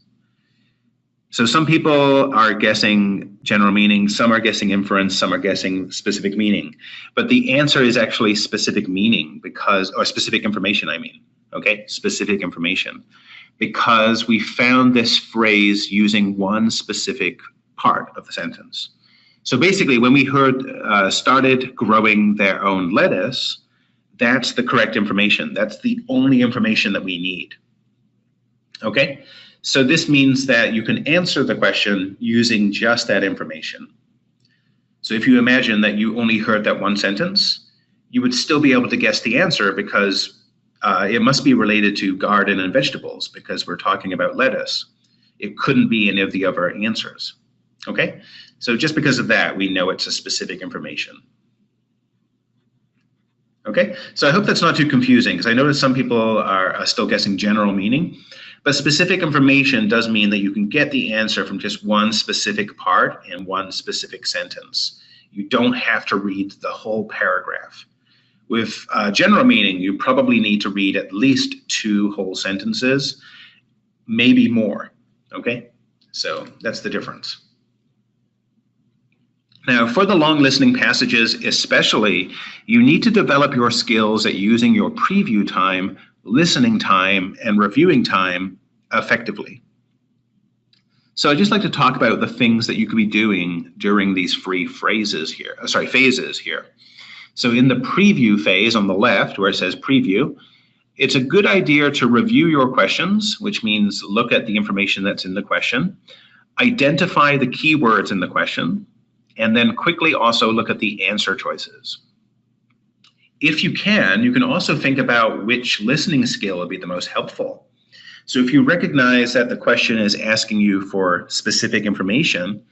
S1: So some people are guessing general meaning, some are guessing inference, some are guessing specific meaning. But the answer is actually specific meaning or specific information, I mean. Okay, specific information. Because we found this phrase using one specific part of the sentence. So basically, when we heard started growing their own lettuce, that's the correct information. That's the only information that we need. Okay, so this means that you can answer the question using just that information. So if you imagine that you only heard that one sentence, you would still be able to guess the answer because it must be related to garden and vegetables because we're talking about lettuce. It couldn't be any of the other answers. Okay, so just because of that, we know it's a specific information. Okay, so I hope that's not too confusing because I notice some people are still guessing general meaning, but specific information does mean that you can get the answer from just one specific part in one specific sentence. You don't have to read the whole paragraph. With general meaning, you probably need to read at least 2 whole sentences, maybe more, okay? So that's the difference. Now, for the long listening passages especially, you need to develop your skills at using your preview time, listening time, and reviewing time effectively. So I'd just like to talk about the things that you could be doing during these phases here. So in the preview phase on the left, where it says preview, it's a good idea to review your questions, which means look at the information that's in the question, identify the keywords in the question, and then quickly also look at the answer choices. If you can also think about which listening skill would be the most helpful. So if you recognize that the question is asking you for specific information,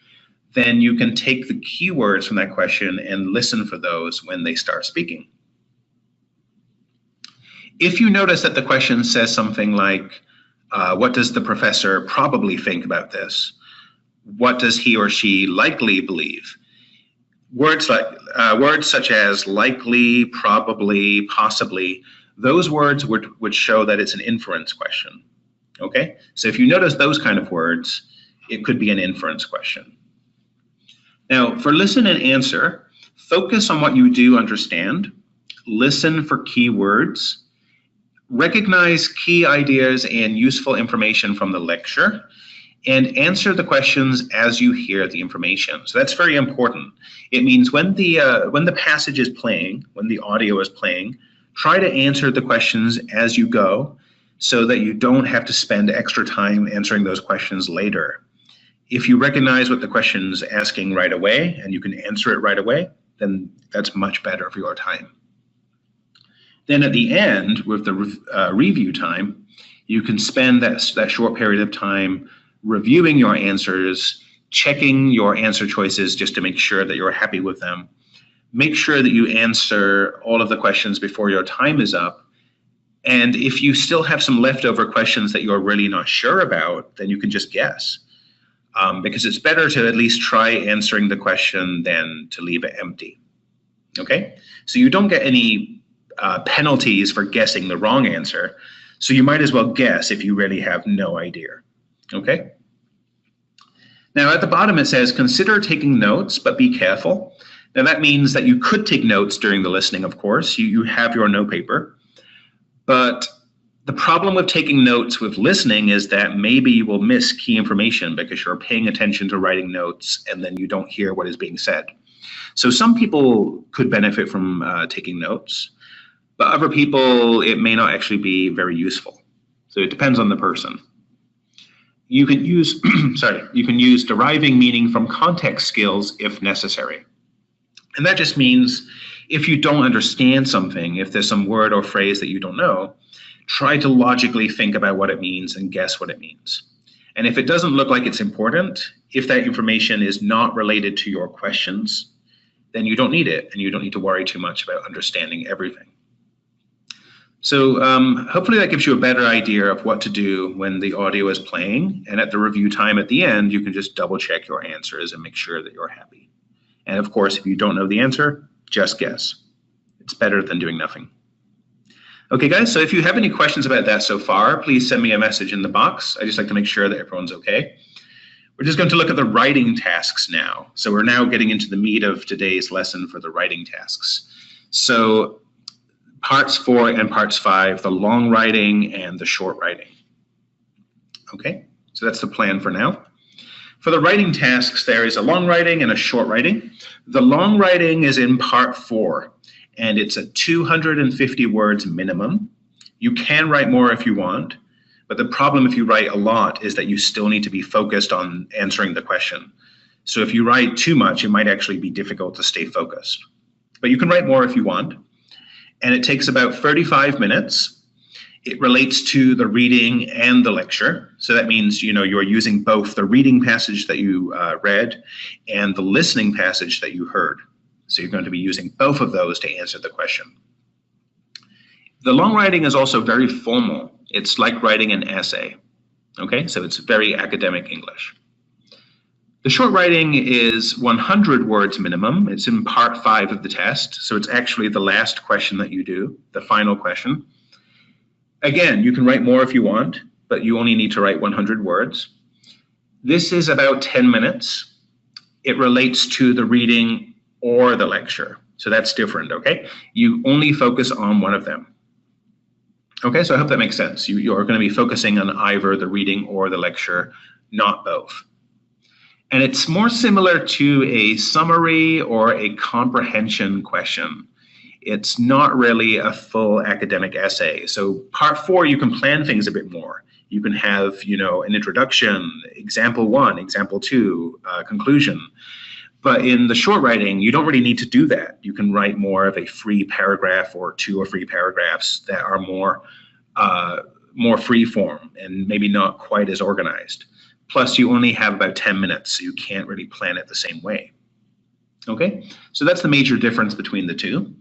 S1: then you can take the keywords from that question and listen for those when they start speaking. If you notice that the question says something like, what does the professor probably think about this? What does he or she likely believe? Words such as likely, probably, possibly, those words would show that it's an inference question. Okay, so if you notice those kind of words, it could be an inference question. Now, for listen and answer, focus on what you do understand, listen for keywords, recognize key ideas and useful information from the lecture, and answer the questions as you hear the information. So that's very important. It means when the passage is playing, when the audio is playing, try to answer the questions as you go so that you don't have to spend extra time answering those questions later. If you recognize what the question's asking right away and you can answer it right away, then that's much better for your time. Then at the end, with the review time, you can spend that short period of time reviewing your answers, checking your answer choices just to make sure that you're happy with them. Make sure that you answer all of the questions before your time is up. And if you still have some leftover questions that you're really not sure about, then you can just guess. Because it's better to at least try answering the question than to leave it empty. Okay? So you don't get any penalties for guessing the wrong answer. So you might as well guess if you really have no idea. Okay? Now at the bottom it says, consider taking notes, but be careful. Now that means that you could take notes during the listening, of course. You have your note paper. But the problem with taking notes with listening is that maybe you will miss key information because you're paying attention to writing notes and then you don't hear what is being said. So some people could benefit from taking notes, but other people, it may not actually be very useful. So it depends on the person. You can use, you can use deriving meaning from context skills if necessary. And that just means if you don't understand something, if there's some word or phrase that you don't know, try to logically think about what it means and guess what it means. And if it doesn't look like it's important, if that information is not related to your questions, then you don't need it and you don't need to worry too much about understanding everything. So hopefully that gives you a better idea of what to do when the audio is playing, and at the review time at the end, you can just double check your answers and make sure that you're happy. And of course, if you don't know the answer, just guess. It's better than doing nothing. Okay, guys, so if you have any questions about that so far, please send me a message in the box. I just like to make sure that everyone's okay. We're just going to look at the writing tasks now. So we're now getting into the meat of today's lesson for the writing tasks. So parts 4 and parts 5, the long writing and the short writing. Okay, so that's the plan for now. For the writing tasks, there is a long writing and a short writing. The long writing is in part 4, and it's a 250 words minimum. You can write more if you want, but the problem if you write a lot is that you still need to be focused on answering the question. So if you write too much, it might actually be difficult to stay focused. But you can write more if you want. And it takes about 35 minutes. It relates to the reading and the lecture. So that means, you know, you're using both the reading passage that you read and the listening passage that you heard. So you're going to be using both of those to answer the question. The long writing is also very formal. It's like writing an essay. Okay, so it's very academic English. The short writing is 100 words minimum. It's in part 5 of the test. So it's actually the last question that you do, the final question. Again, you can write more if you want, but you only need to write 100 words. This is about 10 minutes. It relates to the reading or the lecture. So that's different, okay? You only focus on one of them. Okay, so I hope that makes sense. You're going to be focusing on either the reading or the lecture, not both. And it's more similar to a summary or a comprehension question. It's not really a full academic essay. So part 4, you can plan things a bit more. You can have, you know, an introduction, example 1, example 2, conclusion. But in the short writing, you don't really need to do that. You can write more of a free paragraph or 2 or 3 paragraphs that are more free form and maybe not quite as organized. Plus, you only have about 10 minutes, so you can't really plan it the same way. Okay, so that's the major difference between the two.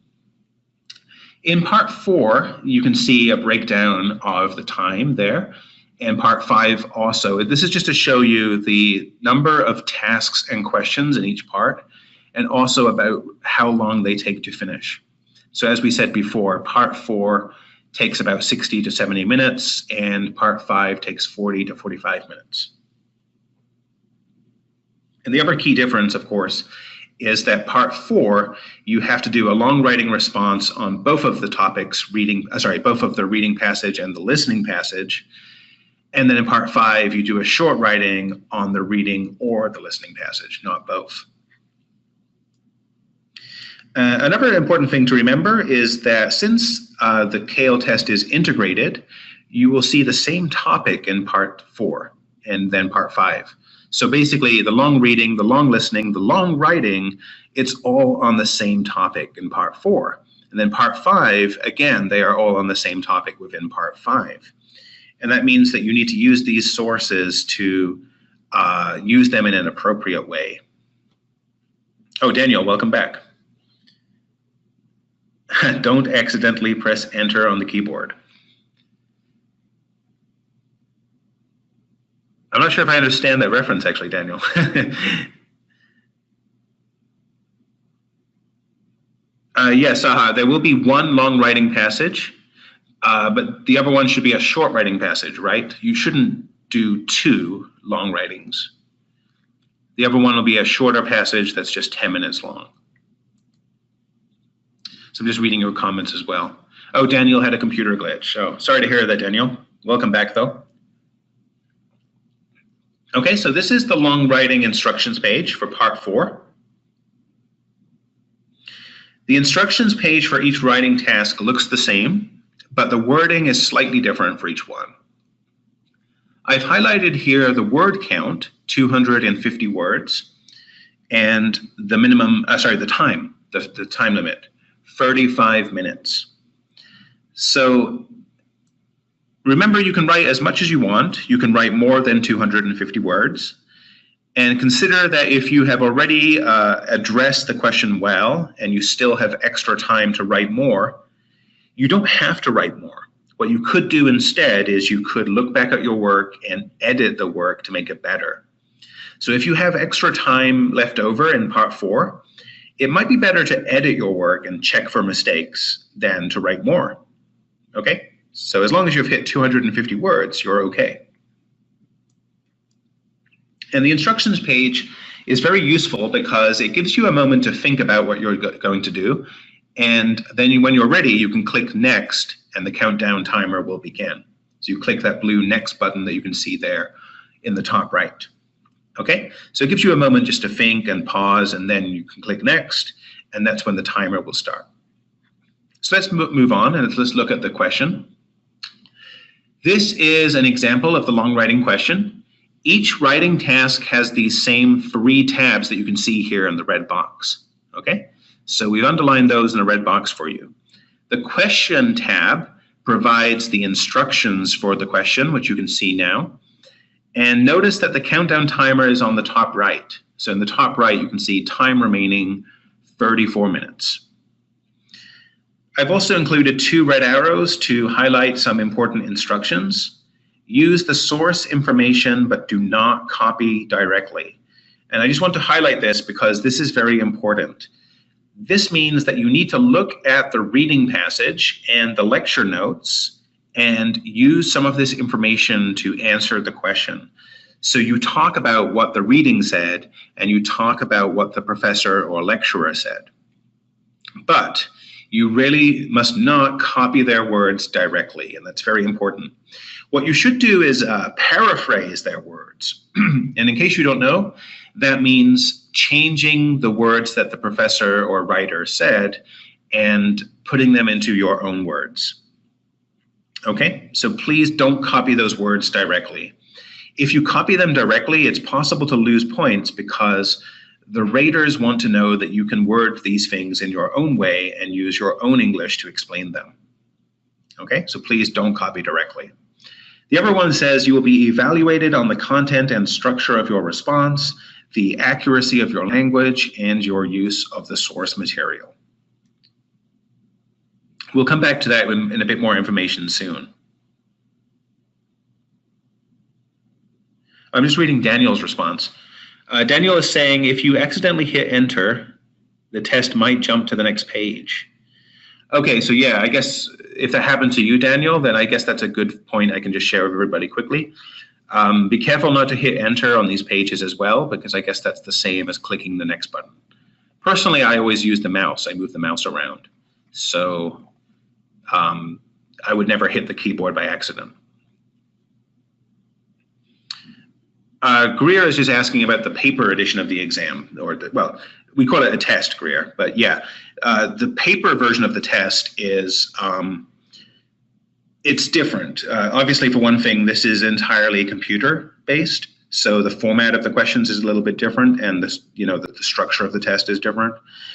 S1: In part 4, you can see a breakdown of the time there. And part 5 also, this is just to show you the number of tasks and questions in each part, and also about how long they take to finish. So as we said before, part 4 takes about 60 to 70 minutes, and part 5 takes 40 to 45 minutes. And the other key difference, of course, is that part 4, you have to do a long writing response on both of the topics, both of the reading passage and the listening passage. And then in part 5, you do a short writing on the reading or the listening passage, not both. Another important thing to remember is that since the CAEL test is integrated, you will see the same topic in part 4 and then part 5. So basically, the long reading, the long listening, the long writing, it's all on the same topic in part 4. And then part 5, again, they are all on the same topic within part 5. And that means that you need to use these sources to use them in an appropriate way. Oh, Daniel, welcome back. Don't accidentally press enter on the keyboard. I'm not sure if I understand that reference, actually, Daniel. Yes, there will be one long writing passage, but the other one should be a short writing passage, right? You shouldn't do 2 long writings. The other one will be a shorter passage that's just 10 minutes long. So I'm just reading your comments as well. Oh, Daniel had a computer glitch. Oh, sorry to hear that, Daniel. Welcome back, though. Okay, so this is the long writing instructions page for part 4. The instructions page for each writing task looks the same, but the wording is slightly different for each one. I've highlighted here the word count, 250 words, and the minimum, the time limit, 35 minutes. So remember, you can write as much as you want. You can write more than 250 words. And consider that if you have already addressed the question well and you still have extra time to write more, you don't have to write more. What you could do instead is you could look back at your work and edit the work to make it better. So if you have extra time left over in part 4, it might be better to edit your work and check for mistakes than to write more. Okay? So as long as you've hit 250 words, you're okay. And the instructions page is very useful because it gives you a moment to think about what you're going to do. And then when you're ready, you can click next and the countdown timer will begin. So you click that blue next button that you can see there in the top right. Okay, so it gives you a moment just to think and pause, and then you can click next, and that's when the timer will start. So let's move on and let's look at the question. This is an example of the long writing question. Each writing task has these same 3 tabs that you can see here in the red box. Okay, so we've underlined those in a red box for you. The question tab provides the instructions for the question, which you can see now. And notice that the countdown timer is on the top right. So in the top right, you can see time remaining 34 minutes. I've also included 2 red arrows to highlight some important instructions. Use the source information, but do not copy directly. And I just want to highlight this because this is very important. This means that you need to look at the reading passage and the lecture notes and use some of this information to answer the question. So you talk about what the reading said and you talk about what the professor or lecturer said. But you really must not copy their words directly, and that's very important. What you should do is paraphrase their words. And in case you don't know, that means changing the words that the professor or writer said and putting them into your own words. Okay, so please don't copy those words directly. If you copy them directly, it's possible to lose points because the raters want to know that you can word these things in your own way and use your own English to explain them. Okay, so please don't copy directly. The other one says you will be evaluated on the content and structure of your response, the accuracy of your language, and your use of the source material. We'll come back to that in a bit more information soon. I'm just reading Daniel's response. Daniel is saying if you accidentally hit enter, the test might jump to the next page. Okay, so yeah, I guess if that happened to you, Daniel, then I guess that's a good point I can just share with everybody quickly. Be careful not to hit enter on these pages as well, because I guess that's the same as clicking the next button. Personally, I always use the mouse. I move the mouse around. So I would never hit the keyboard by accident. Greer is just asking about the paper edition of the exam, or well, we call it a test, Greer, but yeah, the paper version of the test is, it's different. Obviously, for one thing, this is entirely computer-based, so the format of the questions is a little bit different, and the structure of the test is different.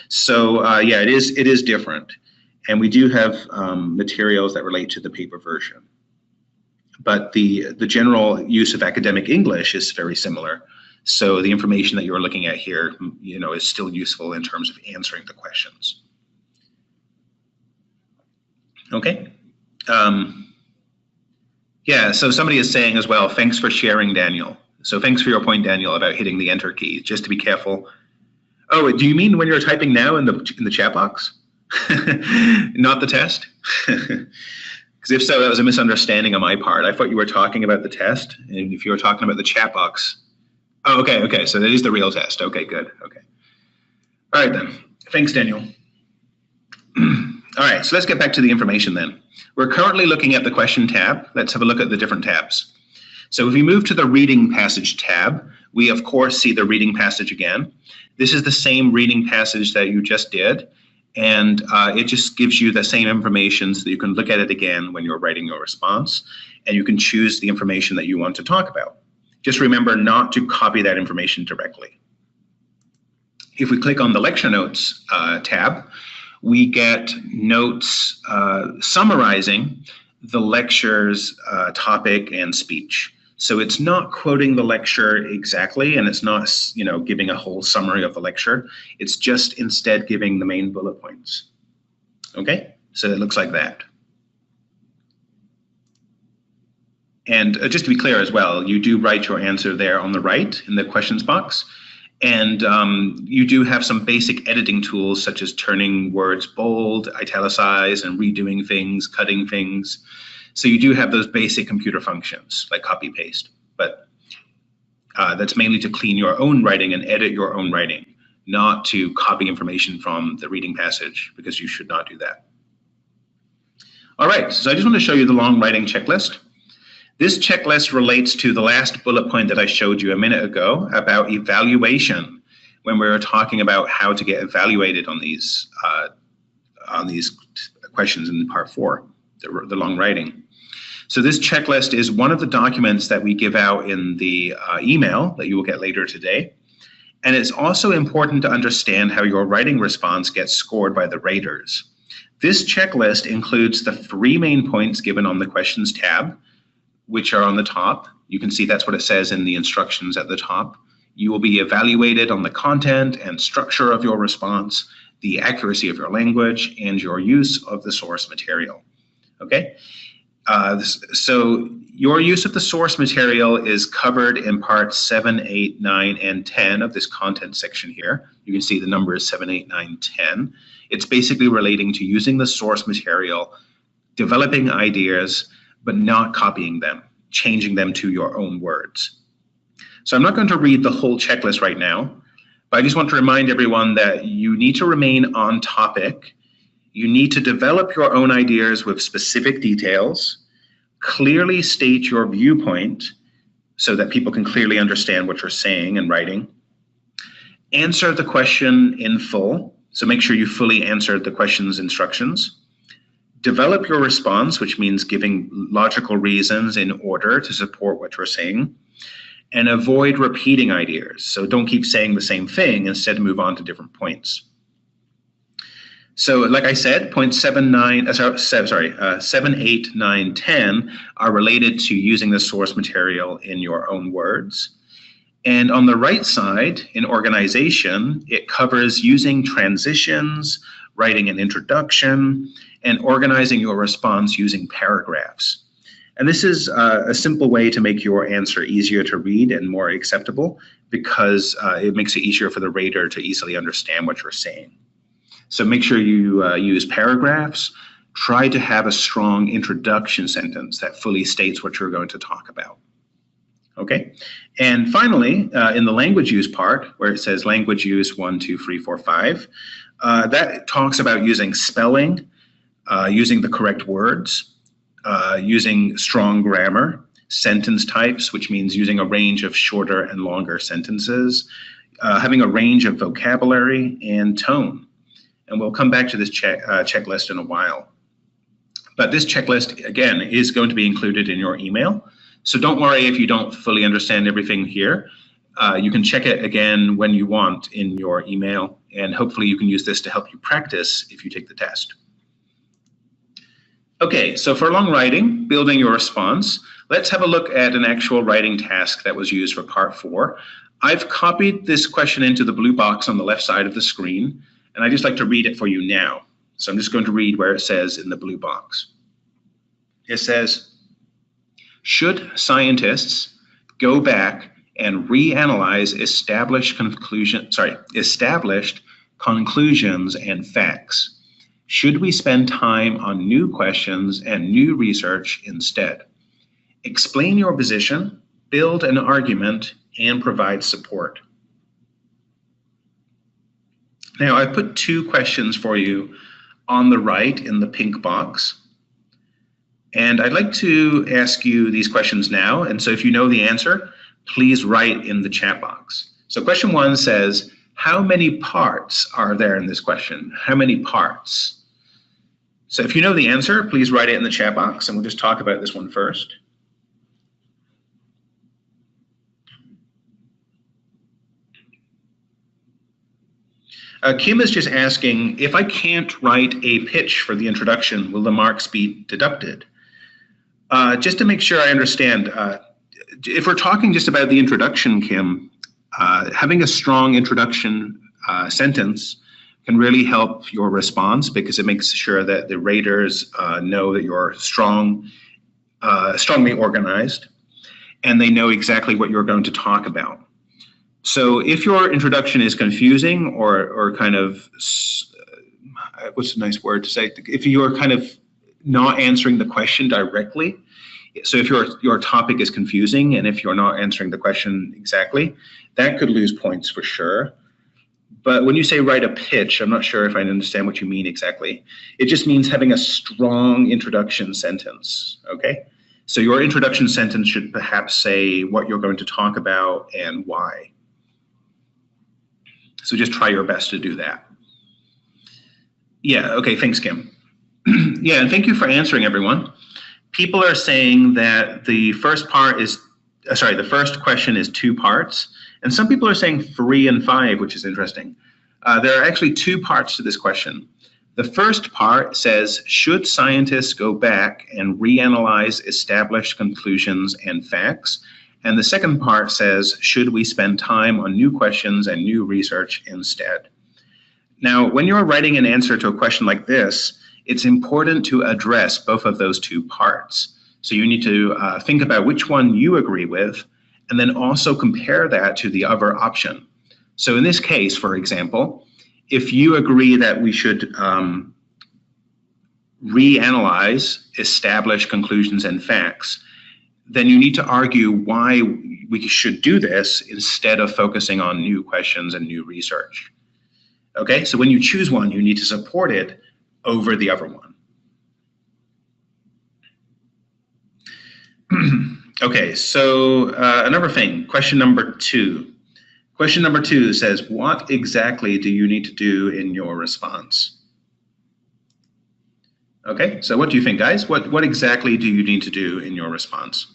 S1: So yeah, it is different, and we do have materials that relate to the paper version. But the general use of academic English is very similar. So the information that you're looking at here, is still useful in terms of answering the questions. Okay. Yeah, so somebody is saying as well, thanks for sharing, Daniel. So thanks for your point, Daniel, about hitting the enter key, just to be careful. Oh, do you mean when you're typing now in the chat box? Not the test? Because if so, that was a misunderstanding on my part. I thought you were talking about the test, and if you were talking about the chat box. Oh, okay, so that is the real test. Okay, good, okay. All right then, thanks, Daniel. All right, so let's get back to the information then. We're currently looking at the question tab. Let's have a look at the different tabs. So if we move to the reading passage tab, we of course see the reading passage again. This is the same reading passage that you just did, and it just gives you the same information so that you can look at it again when you're writing your response, and you can choose the information that you want to talk about. Just remember not to copy that information directly. If we click on the lecture notes tab, we get notes summarizing the lecture's topic and speech. So it's not quoting the lecture exactly, and it's not, giving a whole summary of the lecture. It's just instead giving the main bullet points. Okay, so it looks like that. And just to be clear as well, you do write your answer there on the right in the questions box. And you do have some basic editing tools such as turning words bold, italicize, and redoing things, cutting things. So you do have those basic computer functions like copy paste, but that's mainly to clean your own writing and edit your own writing, not to copy information from the reading passage, because you should not do that. All right, so I just want to show you the long writing checklist. This checklist relates to the last bullet point that I showed you a minute ago about evaluation, when we were talking about how to get evaluated on these questions in part 4, the long writing. So this checklist is one of the documents that we give out in the email that you will get later today. And it's also important to understand how your writing response gets scored by the raters. This checklist includes the 3 main points given on the questions tab, which are on the top. You can see that's what it says in the instructions at the top. You will be evaluated on the content and structure of your response, the accuracy of your language, and your use of the source material. Okay? So your use of the source material is covered in parts 7, 8, 9, and 10 of this content section here. You can see the numbers 7, 8, 9, 10. It's basically relating to using the source material, developing ideas, but not copying them, changing them to your own words. So I'm not going to read the whole checklist right now, but I just want to remind everyone that you need to remain on topic. You need to develop your own ideas with specific details, clearly state your viewpoint so that people can clearly understand what you're saying and writing. Answer the question in full, so make sure you fully answered the question's instructions. Develop your response, which means giving logical reasons in order to support what you're saying, and avoid repeating ideas. So don't keep saying the same thing, instead move on to different points. So like I said, points 7, 8, 9, 10 are related to using the source material in your own words. And on the right side, in organization, it covers using transitions, writing an introduction, and organizing your response using paragraphs. And this is a simple way to make your answer easier to read and more acceptable, because it makes it easier for the rater to easily understand what you're saying. So make sure you use paragraphs. Try to have a strong introduction sentence that fully states what you're going to talk about. Okay, and finally, in the language use part, where it says language use 1, 2, 3, 4, 5, that talks about using spelling, using the correct words, using strong grammar, sentence types, which means using a range of shorter and longer sentences, having a range of vocabulary, and tone. And we'll come back to this checklist in a while. But this checklist, again, is going to be included in your email. So don't worry if you don't fully understand everything here. You can check it again when you want in your email, and hopefully you can use this to help you practice if you take the test. Okay, so for long writing, building your response, let's have a look at an actual writing task that was used for part 4. I've copied this question into the blue box on the left side of the screen, and I'd just like to read it for you now. So I'm just going to read where it says in the blue box. It says, should scientists go back and reanalyze established conclusions and facts? Should we spend time on new questions and new research instead? Explain your position, build an argument, and provide support. Now, I've put 2 questions for you on the right in the pink box. And I'd like to ask you these questions now. And so if you know the answer, please write in the chat box. So question 1 says, how many parts are there in this question? How many parts? So if you know the answer, please write it in the chat box, and we'll just talk about this one first. Kim is just asking, if I can't write a pitch for the introduction, will the marks be deducted? Just to make sure I understand, if we're talking just about the introduction, Kim, having a strong introduction sentence can really help your response, because it makes sure that the raters know that you're strong strongly organized, and they know exactly what you're going to talk about. So if your introduction is confusing or kind of, what's a nice word to say? If you're kind of not answering the question directly, so if your topic is confusing and if you're not answering the question exactly, that could lose points for sure. But when you say write a pitch, I'm not sure if I understand what you mean exactly. It just means having a strong introduction sentence, okay? So your introduction sentence should perhaps say what you're going to talk about and why. So just try your best to do that. Yeah, okay, thanks, Kim. Yeah, and thank you for answering, everyone. People are saying that the first part is, the first question is 2 parts. And some people are saying 3 and 5, which is interesting. There are actually 2 parts to this question. The first part says, should scientists go back and reanalyze established conclusions and facts? And the second part says, should we spend time on new questions and new research instead? Now, when you're writing an answer to a question like this, it's important to address both of those 2 parts. So you need to think about which one you agree with, and then also compare that to the other option. So in this case, for example, if you agree that we should reanalyze established conclusions and facts, then you need to argue why we should do this instead of focusing on new questions and new research. Okay, so when you choose one, you need to support it over the other one. Okay, so another thing, question number 2. Question number 2 says, what exactly do you need to do in your response? Okay, so what do you think, guys? What exactly do you need to do in your response?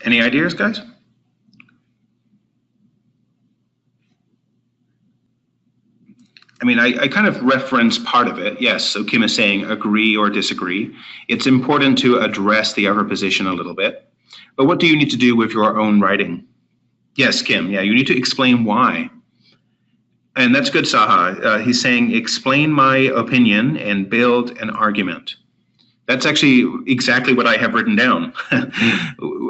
S1: Any ideas, guys? I mean, I kind of referenced part of it. Yes, so Kim is saying agree or disagree. It's important to address the other position a little bit. But what do you need to do with your own writing? Yes, Kim, yeah, you need to explain why. And that's good, Saha. He's saying explain my opinion and build an argument. That's actually exactly what I have written down.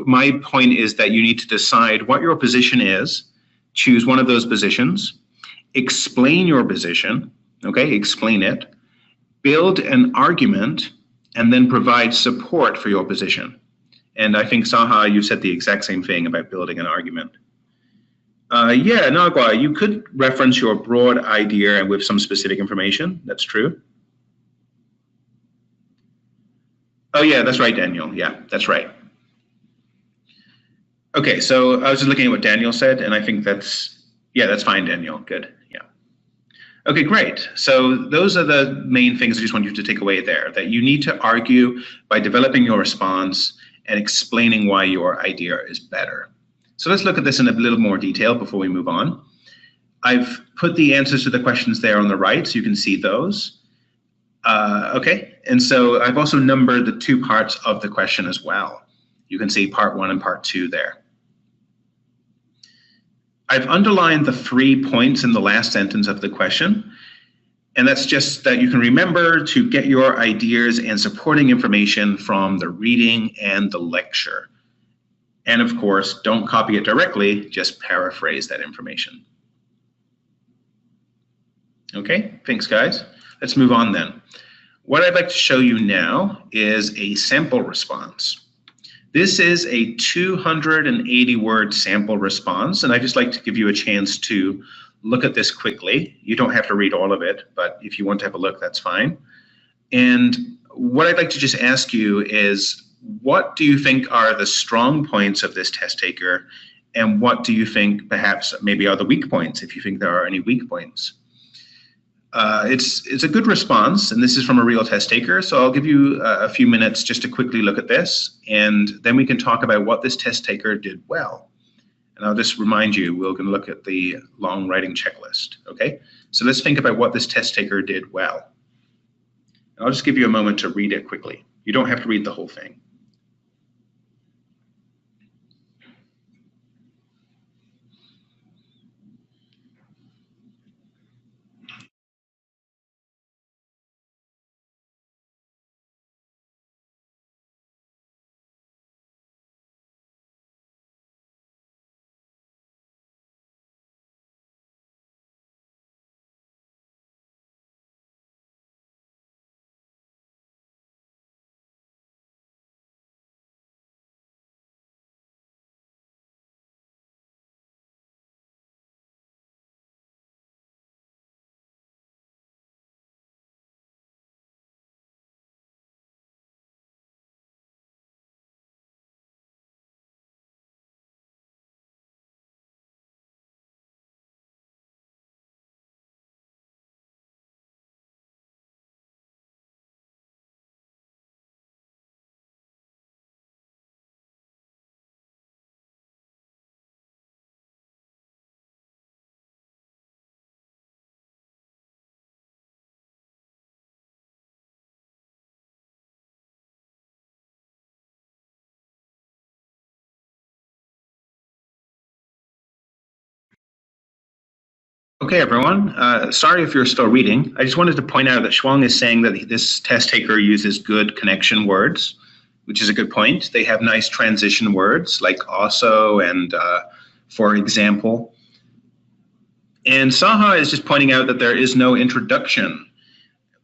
S1: My point is that you need to decide what your position is, choose one of those positions, explain your position, okay, explain it, build an argument, and then provide support for your position. And I think, Saha, you said the exact same thing about building an argument. Yeah, Nagwa, you could reference your broad idea with some specific information. That's true. Oh, yeah, that's right, Daniel. Yeah, that's right. Okay, so I was just looking at what Daniel said, and I think that's fine, Daniel. Good. Yeah. Okay, great. So those are the main things I just want you to take away there, that you need to argue by developing your response and explaining why your idea is better. So let's look at this in a little more detail before we move on. I've put the answers to the questions there on the right, so you can see those. Okay, and so I've also numbered the 2 parts of the question as well. You can see part 1 and part 2 there. I've underlined the 3 points in the last sentence of the question, and that's just that you can remember to get your ideas and supporting information from the reading and the lecture. And of course, don't copy it directly, just paraphrase that information. Okay, thanks guys. Let's move on then. What I'd like to show you now is a sample response. This is a 280-word sample response, and I'd just like to give you a chance to look at this quickly. You don't have to read all of it, but if you want to have a look, that's fine. And what I'd like to just ask you is, what do you think are the strong points of this test taker, and what do you think perhaps maybe are the weak points, if you think there are any weak points? It's a good response, and this is from a real test taker, so I'll give you a few minutes just to quickly look at this, and then we can talk about what this test taker did well. And I'll just remind you, we're going to look at the long writing checklist, okay? So let's think about what this test taker did well. And I'll just give you a moment to read it quickly. You don't have to read the whole thing. Okay, everyone. Sorry if you're still reading. I just wanted to point out that Shuang is saying that this test taker uses good connection words, which is a good point. They have nice transition words like also and for example. And Saha is just pointing out that there is no introduction,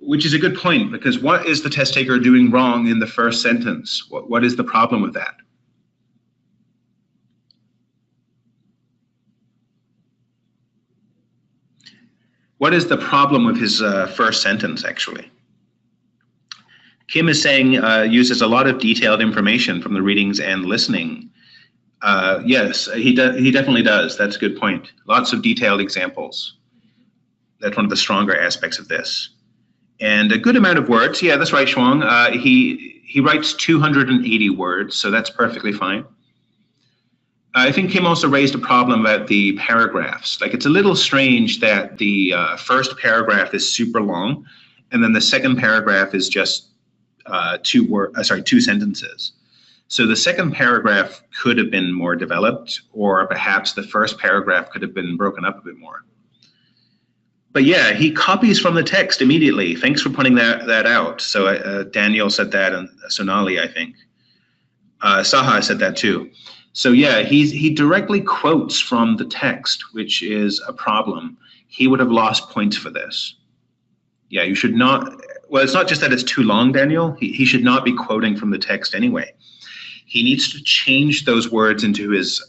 S1: which is a good point, because what is the test taker doing wrong in the first sentence? What is the problem with that? What is the problem with his first sentence, actually? Kim is saying uses a lot of detailed information from the readings and listening. Yes, he definitely does. That's a good point. Lots of detailed examples. That's one of the stronger aspects of this. And a good amount of words. Yeah, that's right, Shuang. He writes 280 words, so that's perfectly fine. I think Kim also raised a problem about the paragraphs. Like, it's a little strange that the first paragraph is super long, and then the second paragraph is just two sentences. So the second paragraph could have been more developed, or perhaps the first paragraph could have been broken up a bit more. But yeah, he copies from the text immediately. Thanks for pointing that out. So Daniel said that, and Sonali, I think. Saha said that too. So yeah, he directly quotes from the text, which is a problem. He would have lost points for this. Yeah, you should not. Well, it's not just that it's too long, Daniel. He should not be quoting from the text anyway. He needs to change those words into his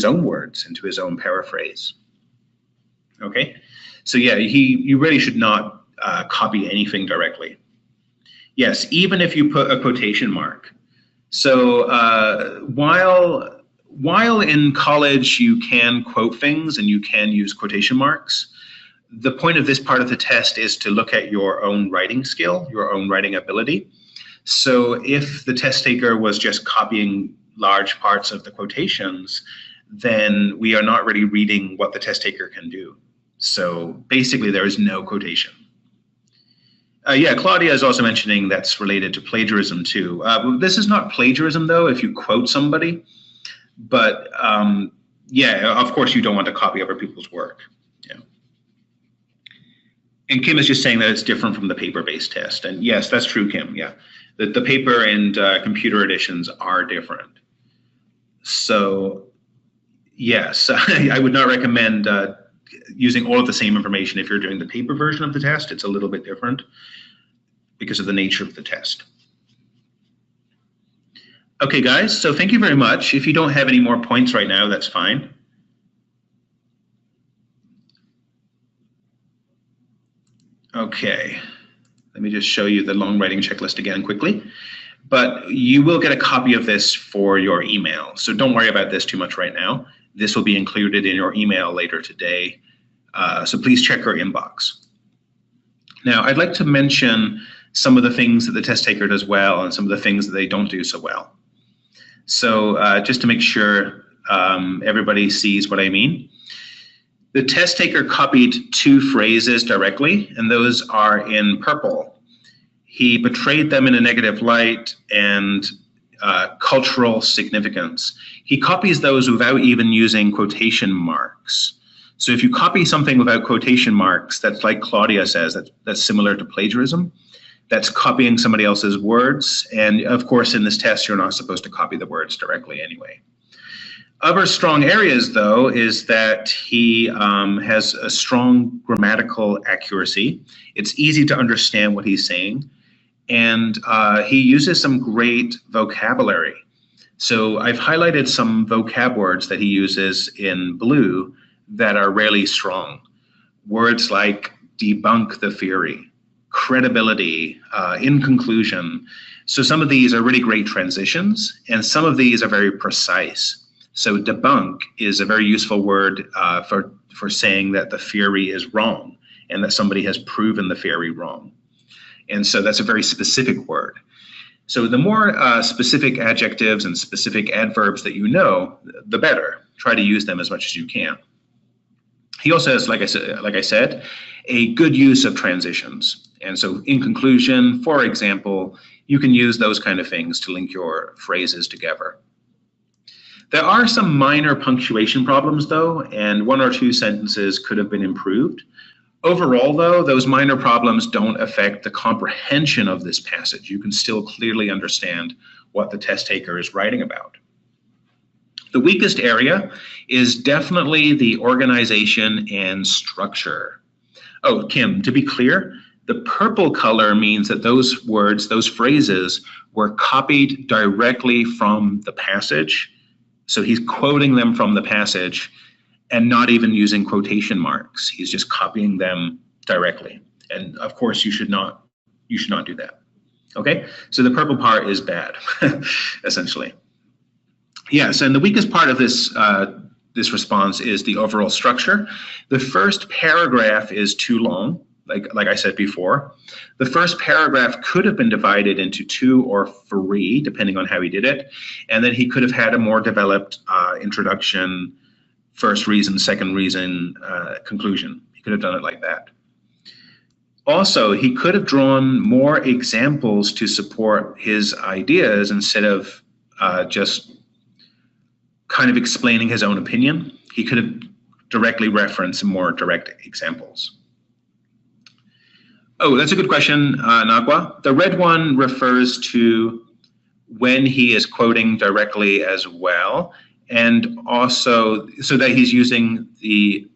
S1: own words, into his own paraphrase. Okay, so yeah, you really should not copy anything directly. Yes, even if you put a quotation mark. So while in college you can quote things and you can use quotation marks, the point of this part of the test is to look at your own writing skill, your own writing ability. So if the test taker was just copying large parts of the quotations, then we are not really reading what the test taker can do. So basically there is no quotation. Yeah, Claudia is also mentioning that's related to plagiarism too. This is not plagiarism though, if you quote somebody, but yeah, of course you don't want to copy other people's work. Yeah. And Kim is just saying that it's different from the paper-based test. And yes, that's true, Kim, yeah. The paper and computer editions are different. So yes, I would not recommend using all of the same information if you're doing the paper version of the test. It's a little bit different because of the nature of the test. Okay, guys, so thank you very much. If you don't have any more points right now, that's fine. Okay, let me just show you the long writing checklist again quickly. But you will get a copy of this for your email, so don't worry about this too much right now. This will be included in your email later today, so please check your inbox. Now, I'd like to mention some of the things that the test taker does well and some of the things that they don't do so well. So just to make sure everybody sees what I mean. The test taker copied 2 phrases directly, and those are in purple. He portrayed them in a negative light and cultural significance. He copies those without even using quotation marks. So if you copy something without quotation marks, that's like Claudia says, that's similar to plagiarism. That's copying somebody else's words. And of course, in this test, you're not supposed to copy the words directly anyway. Other strong areas, though, is that he has a strong grammatical accuracy. It's easy to understand what he's saying. And he uses some great vocabulary. So I've highlighted some vocab words that he uses in blue that are really strong. Words like debunk the theory, credibility, in conclusion. So some of these are really great transitions, and some of these are very precise. So debunk is a very useful word for saying that the theory is wrong and that somebody has proven the theory wrong. And so that's a very specific word. So the more specific adjectives and specific adverbs that you know, the better. Try to use them as much as you can. He also has, like I said, a good use of transitions. And so in conclusion, for example, you can use those kind of things to link your phrases together. There are some minor punctuation problems though, and one or two sentences could have been improved. Overall though, those minor problems don't affect the comprehension of this passage. You can still clearly understand what the test taker is writing about. The weakest area is definitely the organization and structure. Oh, Kim, to be clear, the purple color means that those words, those phrases, were copied directly from the passage. So he's quoting them from the passage and not even using quotation marks. He's just copying them directly. And of course, you should not do that. Okay, so the purple part is bad, essentially. Yes, and the weakest part of this this response is the overall structure. The first paragraph is too long, like I said before. The first paragraph could have been divided into 2 or 3, depending on how he did it, and then he could have had a more developed introduction, first reason, second reason, conclusion. He could have done it like that. Also, he could have drawn more examples to support his ideas instead of just kind of explaining his own opinion. He could have directly referenced more direct examples. Oh, that's a good question, Nagwa. The red one refers to when he is quoting directly as well, and also so that he's using the,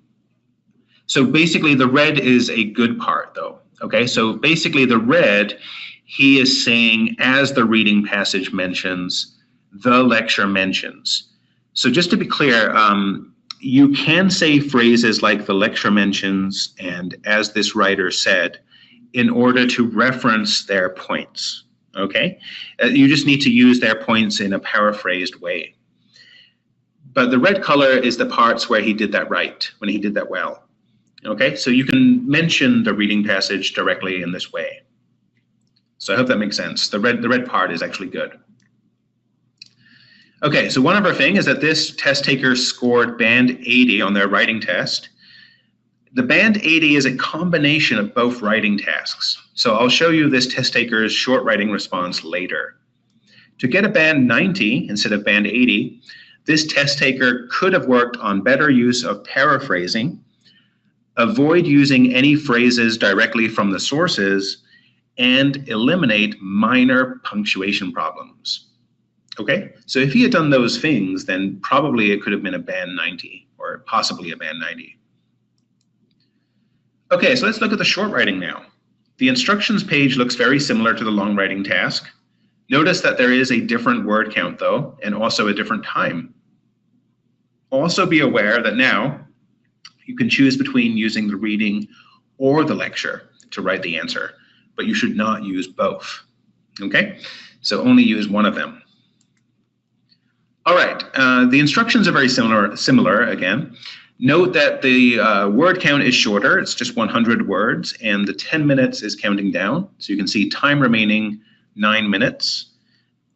S1: so basically the red is a good part though, okay? So basically the red, he is saying as the reading passage mentions, the lecture mentions. So just to be clear, you can say phrases like the lecture mentions and as this writer said in order to reference their points, okay? You just need to use their points in a paraphrased way. But the red color is the parts where he did that right, when he did that well, okay? So you can mention the reading passage directly in this way. So I hope that makes sense. The red part is actually good. Okay, so one other thing is that this test taker scored band 80 on their writing test. The band 80 is a combination of both writing tasks. So I'll show you this test taker's short writing response later. To get a band 90 instead of band 80, this test taker could have worked on better use of paraphrasing, avoid using any phrases directly from the sources, and eliminate minor punctuation problems. Okay, so if he had done those things, then probably it could have been a band 90 or possibly a band 90. Okay, so let's look at the short writing now. The instructions page looks very similar to the long writing task. Notice that there is a different word count though, and also a different time. Also be aware that now you can choose between using the reading or the lecture to write the answer, but you should not use both. Okay, so only use one of them. All right, the instructions are very similar again. Note that the word count is shorter, it's just 100 words, and the 10 minutes is counting down. So you can see time remaining 9 minutes.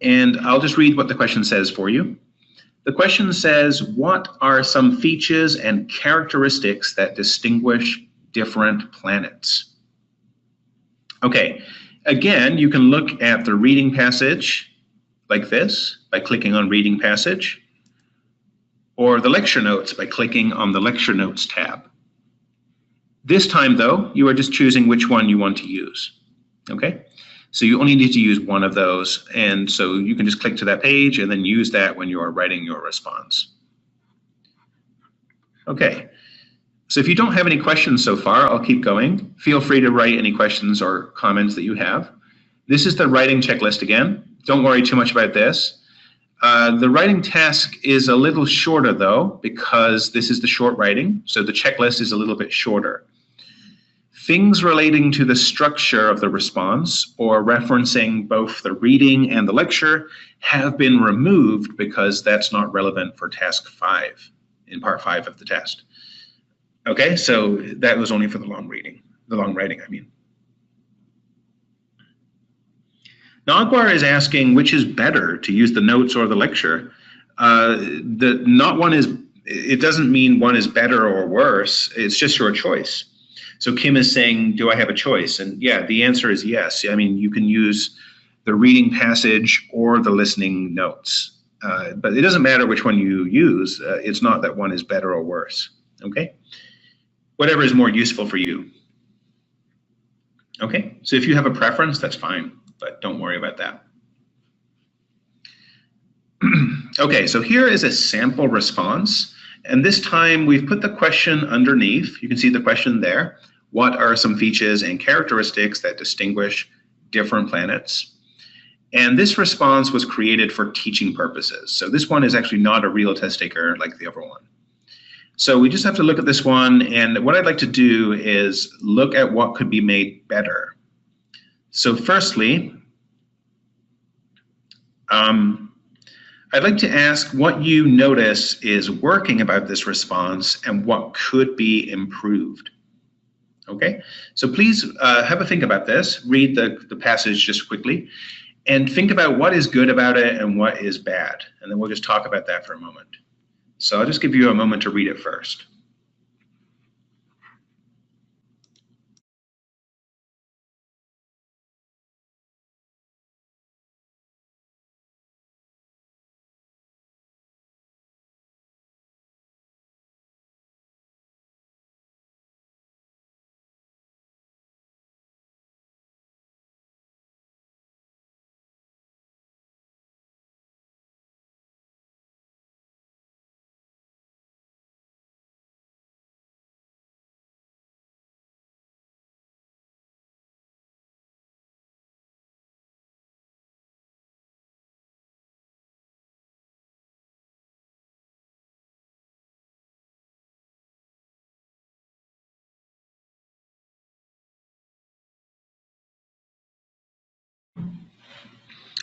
S1: And I'll just read what the question says for you. The question says, what are some features and characteristics that distinguish different planets? Okay, again, you can look at the reading passage like this by clicking on reading passage, or the lecture notes by clicking on the lecture notes tab. This time though, you are just choosing which one you want to use, okay? So you only need to use one of those, and so you can just click to that page and then use that when you are writing your response. Okay, so if you don't have any questions so far, I'll keep going. Feel free to write any questions or comments that you have. This is the writing checklist again. Don't worry too much about this. The writing task is a little shorter though, because this is the short writing, so the checklist is a little bit shorter. Things relating to the structure of the response or referencing both the reading and the lecture have been removed because that's not relevant for task 5, in part 5 of the test. Okay, so that was only for the long writing, I mean. Nagwar is asking which is better, to use the notes or the lecture. It doesn't mean one is better or worse, it's just your choice. So Kim is saying, do I have a choice? And yeah, the answer is yes. I mean, you can use the reading passage or the listening notes. But it doesn't matter which one you use. It's not that one is better or worse. Okay? Whatever is more useful for you. Okay? So if you have a preference, that's fine, but don't worry about that. Okay, so here is a sample response. And this time we've put the question underneath. You can see the question there. What are some features and characteristics that distinguish different planets? And this response was created for teaching purposes. So this one is actually not a real test taker like the other one. So we just have to look at this one, and what I'd like to do is look at what could be made better. So firstly, I'd like to ask what you notice is working about this response and what could be improved. Okay, so please have a think about this, read the passage just quickly, and think about what is good about it and what is bad. And then we'll just talk about that for a moment. So I'll just give you a moment to read it first.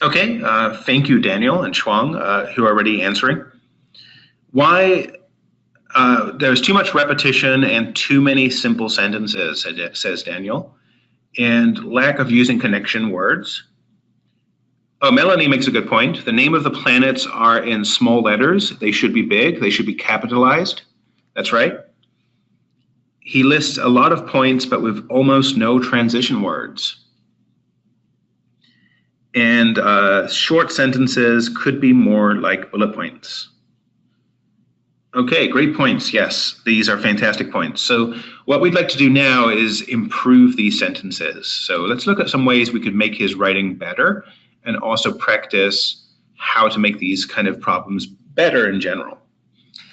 S1: Okay, thank you, Daniel and Chuang, who are already answering. Why there's too much repetition and too many simple sentences, says Daniel, and lack of using connection words. Oh, Melanie makes a good point. The name of the planets are in small letters. They should be big. They should be capitalized. That's right. He lists a lot of points, but with almost no transition words. And short sentences could be more like bullet points. Okay, great points. Yes, these are fantastic points. So what we'd like to do now is improve these sentences. So let's look at some ways we could make his writing better and also practice how to make these kind of problems better in general.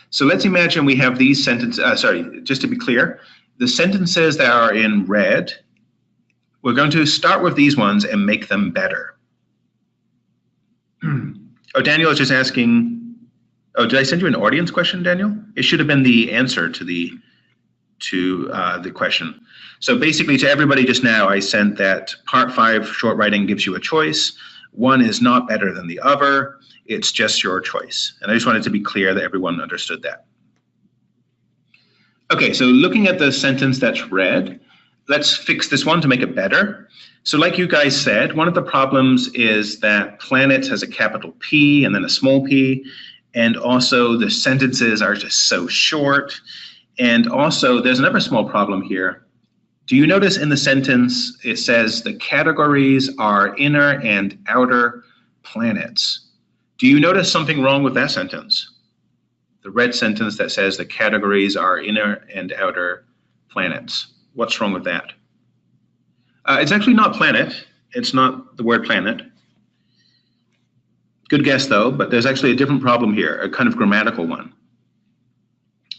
S1: So let's imagine we have these sentences, just to be clear, the sentences that are in red, we're going to start with these ones and make them better. Oh, Daniel is just asking, oh, did I send you an audience question, Daniel? It should have been the answer to the question. So basically to everybody just now, I sent that part 5 short writing gives you a choice. One is not better than the other. It's just your choice. And I just wanted to be clear that everyone understood that. Okay, so looking at the sentence that's red, let's fix this one to make it better. So like you guys said, one of the problems is that planets has a capital P and then a small p, and also the sentences are just so short. And also there's another small problem here. Do you notice in the sentence it says the categories are inner and outer planets? Do you notice something wrong with that sentence? The red sentence that says the categories are inner and outer planets. What's wrong with that? It's actually not planet. It's not the word planet. Good guess though, but there's actually a different problem here, a kind of grammatical one,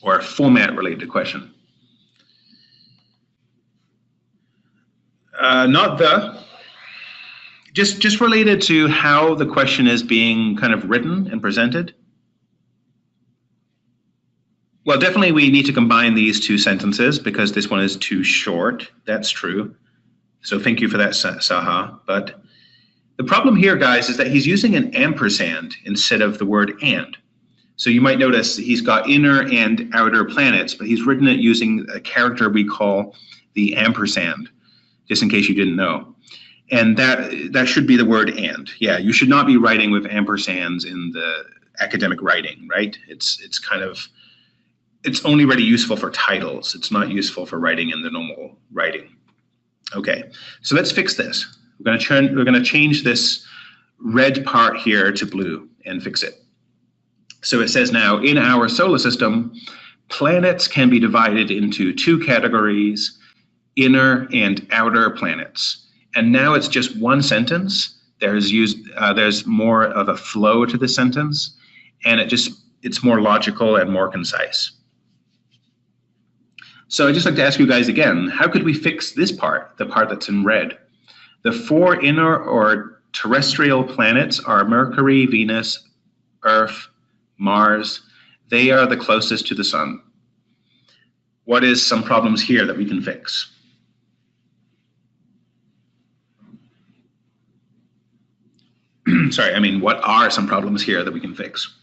S1: or a format related question. Not the, just related to how the question is being kind of written and presented. Well, definitely we need to combine these two sentences because this one is too short. That's true. So thank you for that, Saha. But the problem here, guys, is that he's using an ampersand instead of the word and. So you might notice he's got inner and outer planets, but he's written it using a character we call the ampersand, just in case you didn't know. And that should be the word and. Yeah, you should not be writing with ampersands in the academic writing, right? It's kind of, it's only really useful for titles. It's not useful for writing in the normal writing. Okay, so let's fix this. We're going to change this red part here to blue and fix it. So it says now, in our solar system, planets can be divided into two categories, inner and outer planets. And now it's just one sentence. There's more of a flow to the sentence, and it's more logical and more concise. So I'd just like to ask you guys again, how could we fix this part, the part that's in red? The four inner or terrestrial planets are Mercury, Venus, Earth, Mars. They are the closest to the sun. What is some problems here that we can fix? Sorry, I mean, what are some problems here that we can fix?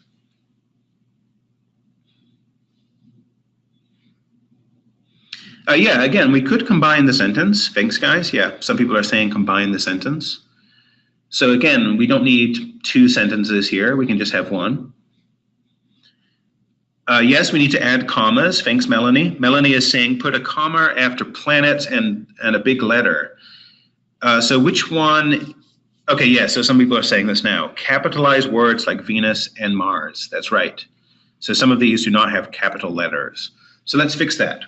S1: Yeah, again, we could combine the sentence. Thanks, guys. Yeah, some people are saying combine the sentence. So again, we don't need two sentences here. We can just have one. Yes, we need to add commas. Thanks, Melanie. Melanie is saying put a comma after planets and a big letter. So which one? Okay, yeah, so some people are saying this now. Capitalize words like Venus and Mars. That's right. So some of these do not have capital letters. So let's fix that.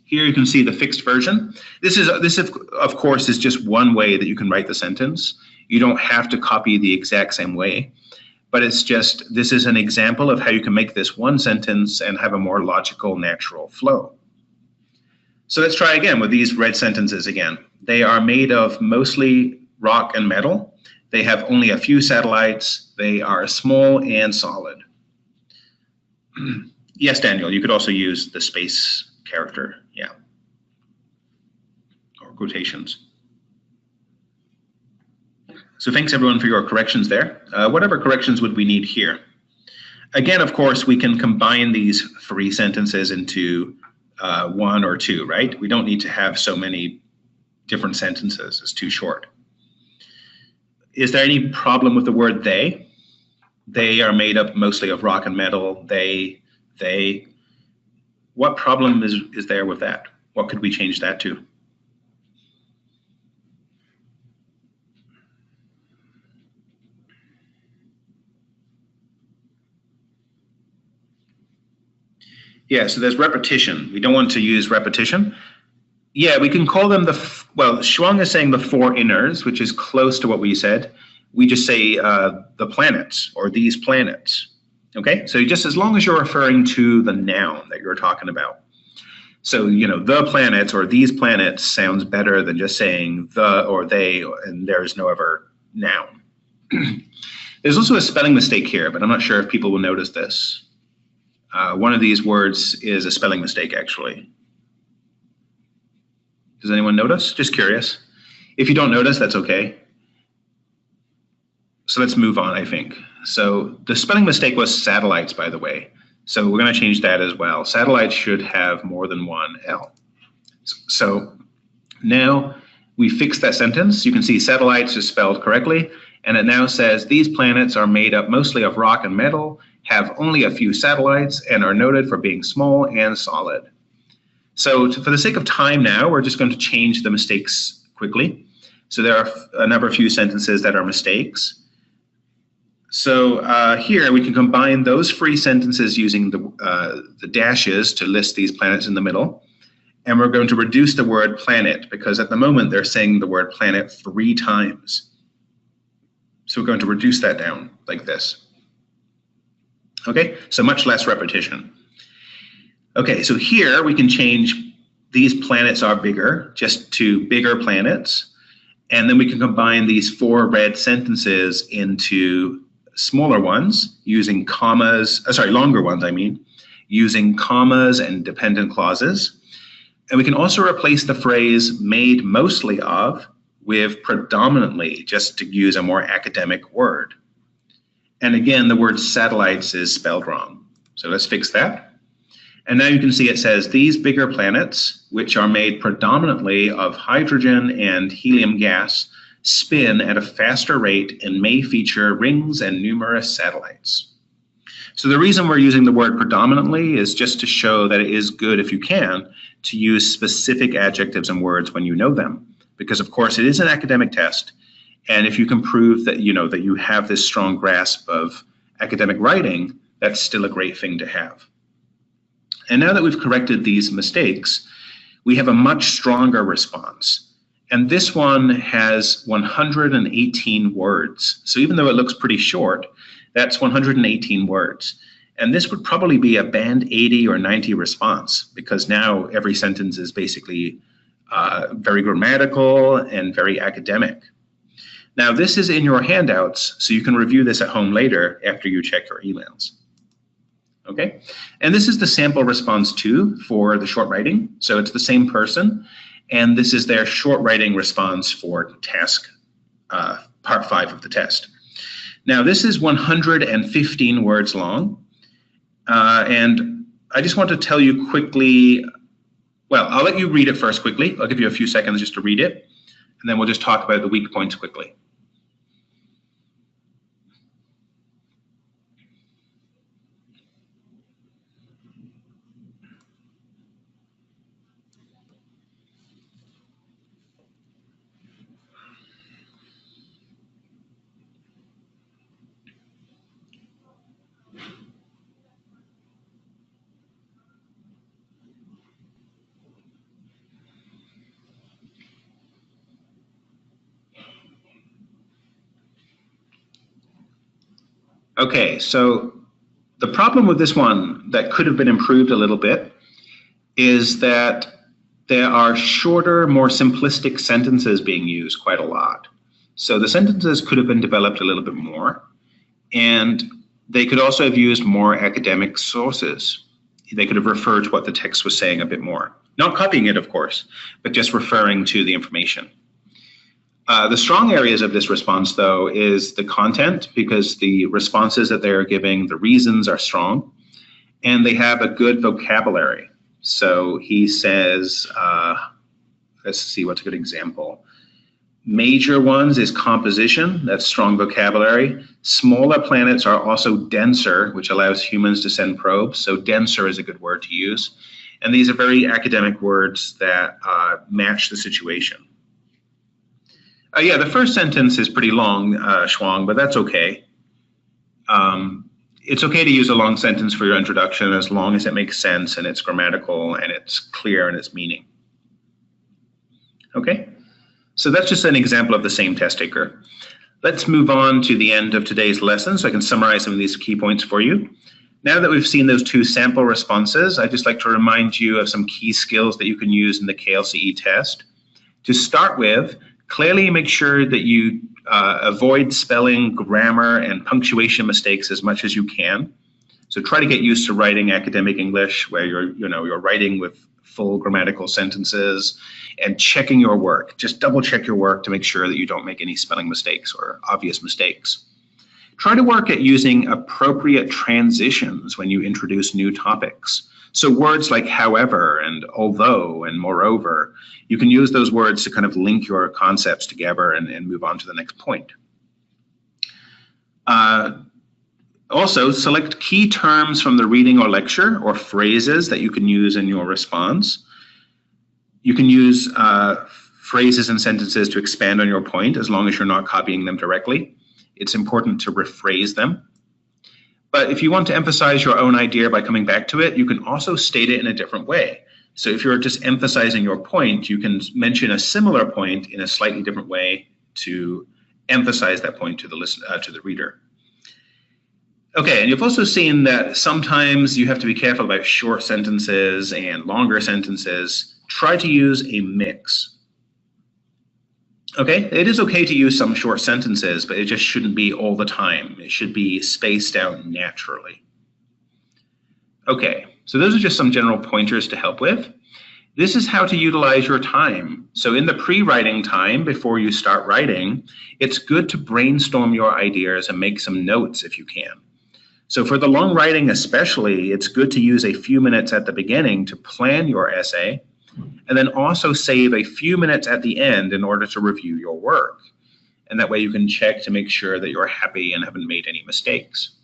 S1: Here you can see the fixed version. This of course is just one way that you can write the sentence. You don't have to copy the exact same way, but this is an example of how you can make this one sentence and have a more logical, natural flow. So let's try again with these red sentences again. They are made of mostly rock and metal. They have only a few satellites. They are small and solid. Yes, Daniel, you could also use the space character, yeah, or quotations. So thanks everyone for your corrections there. Whatever corrections would we need here? Again, of course, we can combine these three sentences into one or two, right? We don't need to have so many different sentences. It's too short. Is there any problem with the word they? They are made up mostly of rock and metal. They. What problem is there with that? What could we change that to? Yeah, so there's repetition. We don't want to use repetition. Yeah, we can call them well, Shuang is saying the four inners, which is close to what we said. We just say the planets or these planets. Okay, so just as long as you're referring to the noun that you're talking about. So, you know, the planets or these planets sounds better than just saying the or they, and there's no other noun. There's also a spelling mistake here, but I'm not sure if people will notice this. One of these words is a spelling mistake, actually. Does anyone notice? Just curious. If you don't notice, that's okay. So let's move on, I think. So the spelling mistake was satellites, by the way. So we're going to change that as well. Satellites should have more than one L. So now we fixed that sentence. You can see satellites is spelled correctly. And it now says these planets are made up mostly of rock and metal, have only a few satellites, and are noted for being small and solid. So for the sake of time now, we're just going to change the mistakes quickly. So there are a few sentences that are mistakes. So here we can combine those three sentences using the dashes to list these planets in the middle. And we're going to reduce the word planet because at the moment they're saying the word planet 3 times. So we're going to reduce that down like this. Okay, so much less repetition. Okay, so here we can change these planets are bigger just to bigger planets. And then we can combine these 4 red sentences into smaller ones using commas, longer ones, I mean, using commas and dependent clauses. And we can also replace the phrase made mostly of with predominantly, just to use a more academic word. And again, the word satellites is spelled wrong. So let's fix that. And now you can see it says these bigger planets, which are made predominantly of hydrogen and helium gas, spin at a faster rate and may feature rings and numerous satellites. So the reason we're using the word predominantly is just to show that it is good, if you can, to use specific adjectives and words when you know them. Because of course it is an academic test. And if you can prove that you have this strong grasp of academic writing, that's still a great thing to have. And now that we've corrected these mistakes, we have a much stronger response. And this one has 118 words. So even though it looks pretty short, that's 118 words. And this would probably be a band 80 or 90 response, because now every sentence is basically very grammatical and very academic. Now, this is in your handouts, so you can review this at home later after you check your emails. Okay, and this is the sample response 2 for the short writing. So it's the same person, and this is their short writing response for task part 5 of the test. Now, this is 115 words long, and I just want to tell you quickly, well, I'll let you read it first quickly. I'll give you a few seconds just to read it, and then we'll just talk about the weak points quickly. Okay, so the problem with this one that could have been improved a little bit is that there are shorter, more simplistic sentences being used quite a lot. So the sentences could have been developed a little bit more, and they could also have used more academic sources. They could have referred to what the text was saying a bit more. Not copying it, of course, but just referring to the information. The strong areas of this response, though, is the content, because the responses that they are giving, the reasons are strong, and they have a good vocabulary. So he says, let's see, what's a good example? Major ones is composition, that's strong vocabulary. Smaller planets are also denser, which allows humans to send probes, so denser is a good word to use. And these are very academic words that match the situation. Yeah, the first sentence is pretty long, Shuang, but that's okay. It's okay to use a long sentence for your introduction as long as it makes sense and it's grammatical and it's clear in its meaning. Okay, so that's just an example of the same test taker. Let's move on to the end of today's lesson so I can summarize some of these key points for you. Now that we've seen those 2 sample responses, I'd just like to remind you of some key skills that you can use in the CAEL CE test. To start with, clearly make sure that you avoid spelling, grammar, and punctuation mistakes as much as you can. So try to get used to writing academic English where you're writing with full grammatical sentences and checking your work. Just double check your work to make sure that you don't make any spelling mistakes or obvious mistakes. Try to work at using appropriate transitions when you introduce new topics. So words like however and although and moreover, you can use those words to kind of link your concepts together and move on to the next point. Also, select key terms from the reading or lecture or phrases that you can use in your response. You can use phrases and sentences to expand on your point as long as you're not copying them directly. It's important to rephrase them. But if you want to emphasize your own idea by coming back to it, you can also state it in a different way. So if you're just emphasizing your point, you can mention a similar point in a slightly different way to emphasize that point to the reader. Okay, and you've also seen that sometimes you have to be careful about short sentences and longer sentences. Try to use a mix. Okay, it is okay to use some short sentences, but it just shouldn't be all the time. It should be spaced out naturally. Okay, so those are just some general pointers to help with. This is how to utilize your time. So in the pre-writing time, before you start writing, it's good to brainstorm your ideas and make some notes if you can. So for the long writing especially, it's good to use a few minutes at the beginning to plan your essay, and then also save a few minutes at the end in order to review your work. And that way you can check to make sure that you're happy and haven't made any mistakes.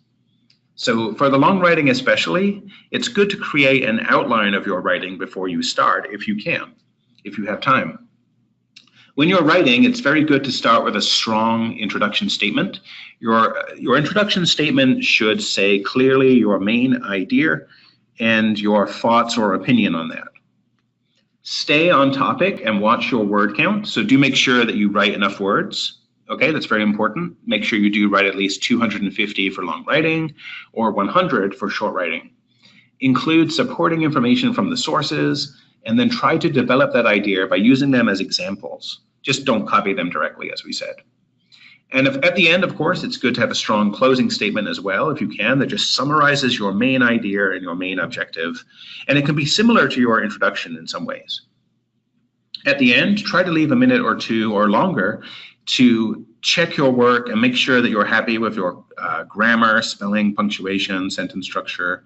S1: So for the long writing especially, it's good to create an outline of your writing before you start if you can, if you have time. When you're writing, it's very good to start with a strong introduction statement. Your introduction statement should say clearly your main idea and your thoughts or opinion on that. Stay on topic and watch your word count. So do make sure that you write enough words. Okay, that's very important. Make sure you do write at least 250 for long writing or 100 for short writing. Include supporting information from the sources, and then try to develop that idea by using them as examples. Just don't copy them directly, as we said. And at the end, of course, it's good to have a strong closing statement as well, if you can, that just summarizes your main idea and your main objective. And it can be similar to your introduction in some ways. At the end, try to leave a minute or two or longer to check your work and make sure that you're happy with your grammar, spelling, punctuation, sentence structure,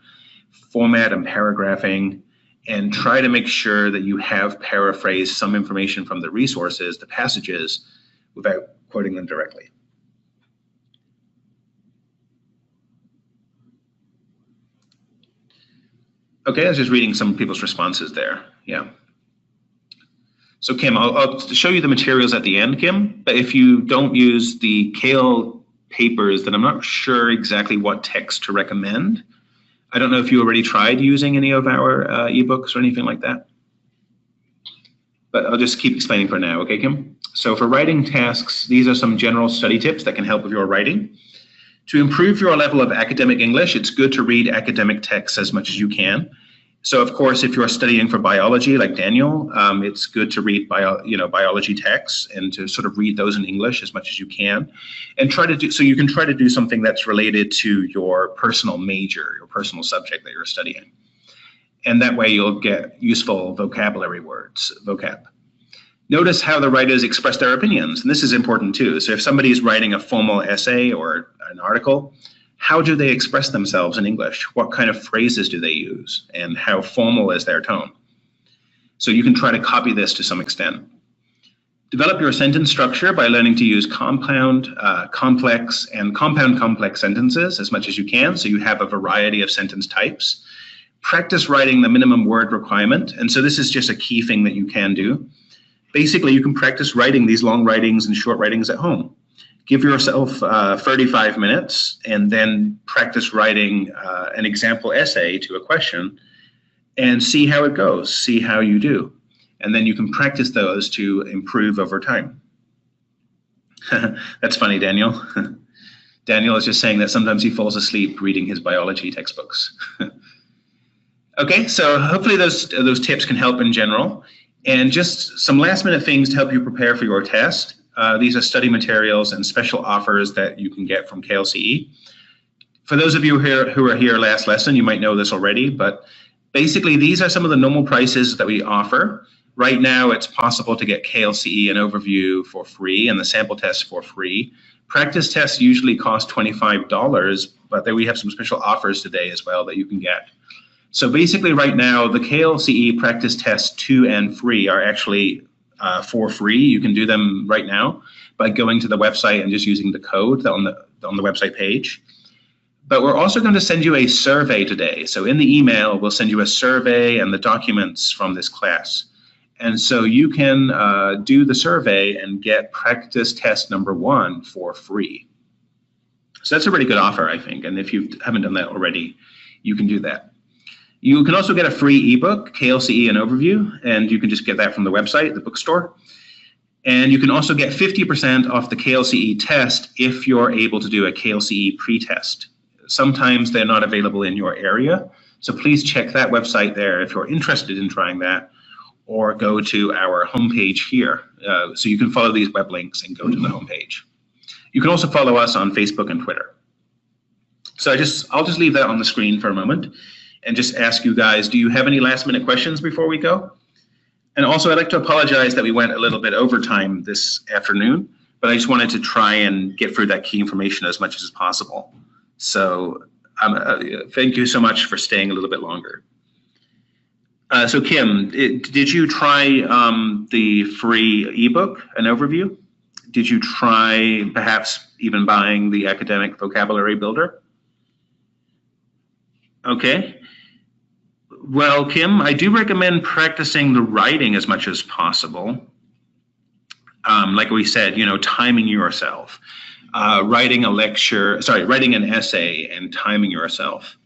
S1: format and paragraphing, and try to make sure that you have paraphrased some information from the resources, the passages, without quoting them directly. Okay, I was just reading some people's responses there. Yeah. So Kim, I'll show you the materials at the end, Kim, but if you don't use the CAEL papers, then I'm not sure exactly what text to recommend. I don't know if you already tried using any of our ebooks or anything like that, but I'll just keep explaining for now, okay, Kim? So for writing tasks, these are some general study tips that can help with your writing. To improve your level of academic English, it's good to read academic texts as much as you can. So of course, if you're studying for biology like Daniel, it's good to read biology texts and to sort of read those in English as much as you can, and try to do so. You can try to do something that's related to your personal major, your personal subject that you're studying, and that way you'll get useful vocabulary words, vocab. Notice how the writers express their opinions, and this is important too. So if somebody is writing a formal essay or an article, how do they express themselves in English? What kind of phrases do they use? And how formal is their tone? So you can try to copy this to some extent. Develop your sentence structure by learning to use compound, complex, and compound complex sentences as much as you can, so you have a variety of sentence types. Practice writing the minimum word requirement, and so this is just a key thing that you can do. Basically, you can practice writing these long writings and short writings at home. Give yourself 35 minutes and then practice writing an example essay to a question and see how it goes, see how you do. And then you can practice those to improve over time. That's funny, Daniel. Daniel is just saying that sometimes he falls asleep reading his biology textbooks. Okay, so hopefully those tips can help in general. And just some last minute things to help you prepare for your test. These are study materials and special offers that you can get from CAEL CE. For those of you who were here last lesson, you might know this already, but basically these are some of the normal prices that we offer. Right now, it's possible to get CAEL CE and overview for free and the sample test for free. Practice tests usually cost $25, but then we have some special offers today as well that you can get. So basically right now, the CAEL CE practice tests 2 and 3 are actually for free. You can do them right now by going to the website and just using the code on the website page. But we're also going to send you a survey today. So in the email, we'll send you a survey and the documents from this class. And so you can do the survey and get practice test number 1 for free. So that's a really good offer, I think. And if you haven't done that already, you can do that. You can also get a free ebook, CAEL CE and Overview, and you can just get that from the website, the bookstore. And you can also get 50% off the CAEL CE test if you're able to do a CAEL CE pre-test. Sometimes they're not available in your area, so please check that website there if you're interested in trying that, or go to our homepage here. So you can follow these web links and go to the homepage. You can also follow us on Facebook and Twitter. So I'll just leave that on the screen for a moment and just ask you guys, do you have any last minute questions before we go? And also I'd like to apologize that we went a little bit over time this afternoon, but I just wanted to try and get through that key information as much as possible. So thank you so much for staying a little bit longer. So Kim, did you try the free ebook, an overview? Did you try perhaps even buying the academic vocabulary builder? Okay. Well, Kim, I do recommend practicing the writing as much as possible. like we said, timing yourself, writing an essay and timing yourself.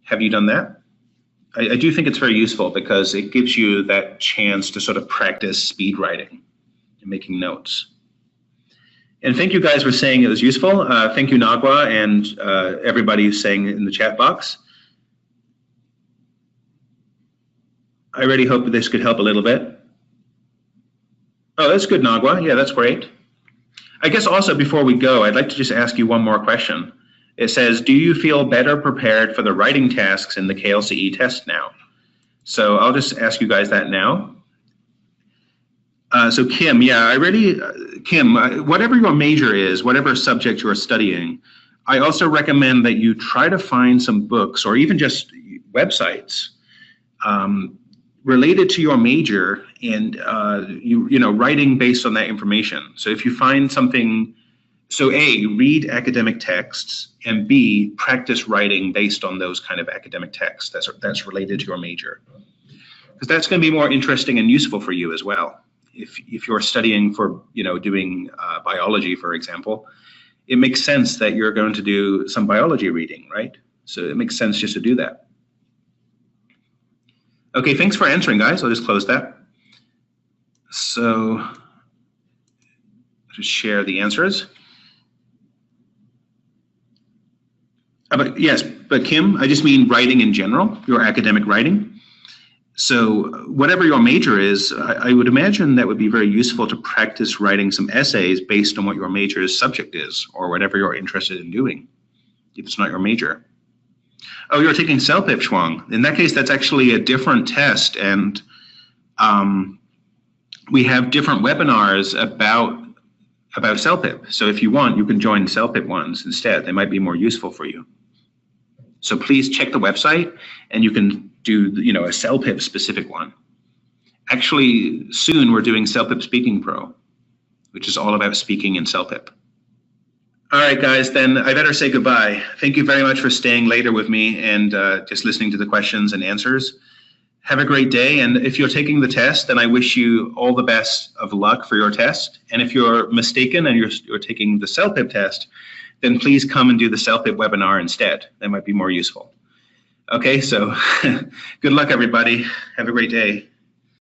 S1: Have you done that? I do think it's very useful because it gives you that chance to sort of practice speed writing and making notes. And thank you guys for saying it was useful. Thank you, Nagwa, and everybody who's saying it in the chat box. I really hope that this could help a little bit. Oh, that's good, Nagwa. Yeah, that's great. I guess also before we go, I'd like to just ask you one more question. It says, do you feel better prepared for the writing tasks in the CAEL CE test now? So I'll just ask you guys that now. So Kim, Kim, whatever your major is, whatever subject you're studying, I also recommend that you try to find some books or even just websites related to your major and writing based on that information. So if you find something, so A, read academic texts, and B, practice writing based on those kind of academic texts that's related to your major. Because that's going to be more interesting and useful for you as well. If you're studying for, doing biology, for example, it makes sense that you're going to do some biology reading, right? So it makes sense just to do that. Okay, thanks for answering, guys. I'll just close that. So just share the answers. But Kim, I just mean writing in general, your academic writing. So whatever your major is, I would imagine that would be very useful to practice writing some essays based on what your major's subject is or whatever you're interested in doing, if it's not your major. Oh, you're taking CELPIP, Shuang. In that case, that's actually a different test, and we have different webinars about CELPIP. So if you want, you can join CELPIP ones instead. They might be more useful for you. So please check the website, and you can do a CELPIP specific one. Actually, soon we're doing CELPIP Speaking Pro, which is all about speaking in CELPIP. All right, guys, then I better say goodbye. Thank you very much for staying later with me and just listening to the questions and answers. Have a great day, and if you're taking the test, then I wish you all the best of luck for your test. And if you're mistaken and you're taking the CELPIP test, then please come and do the CELPIP webinar instead. That might be more useful. Okay, so good luck, everybody. Have a great day.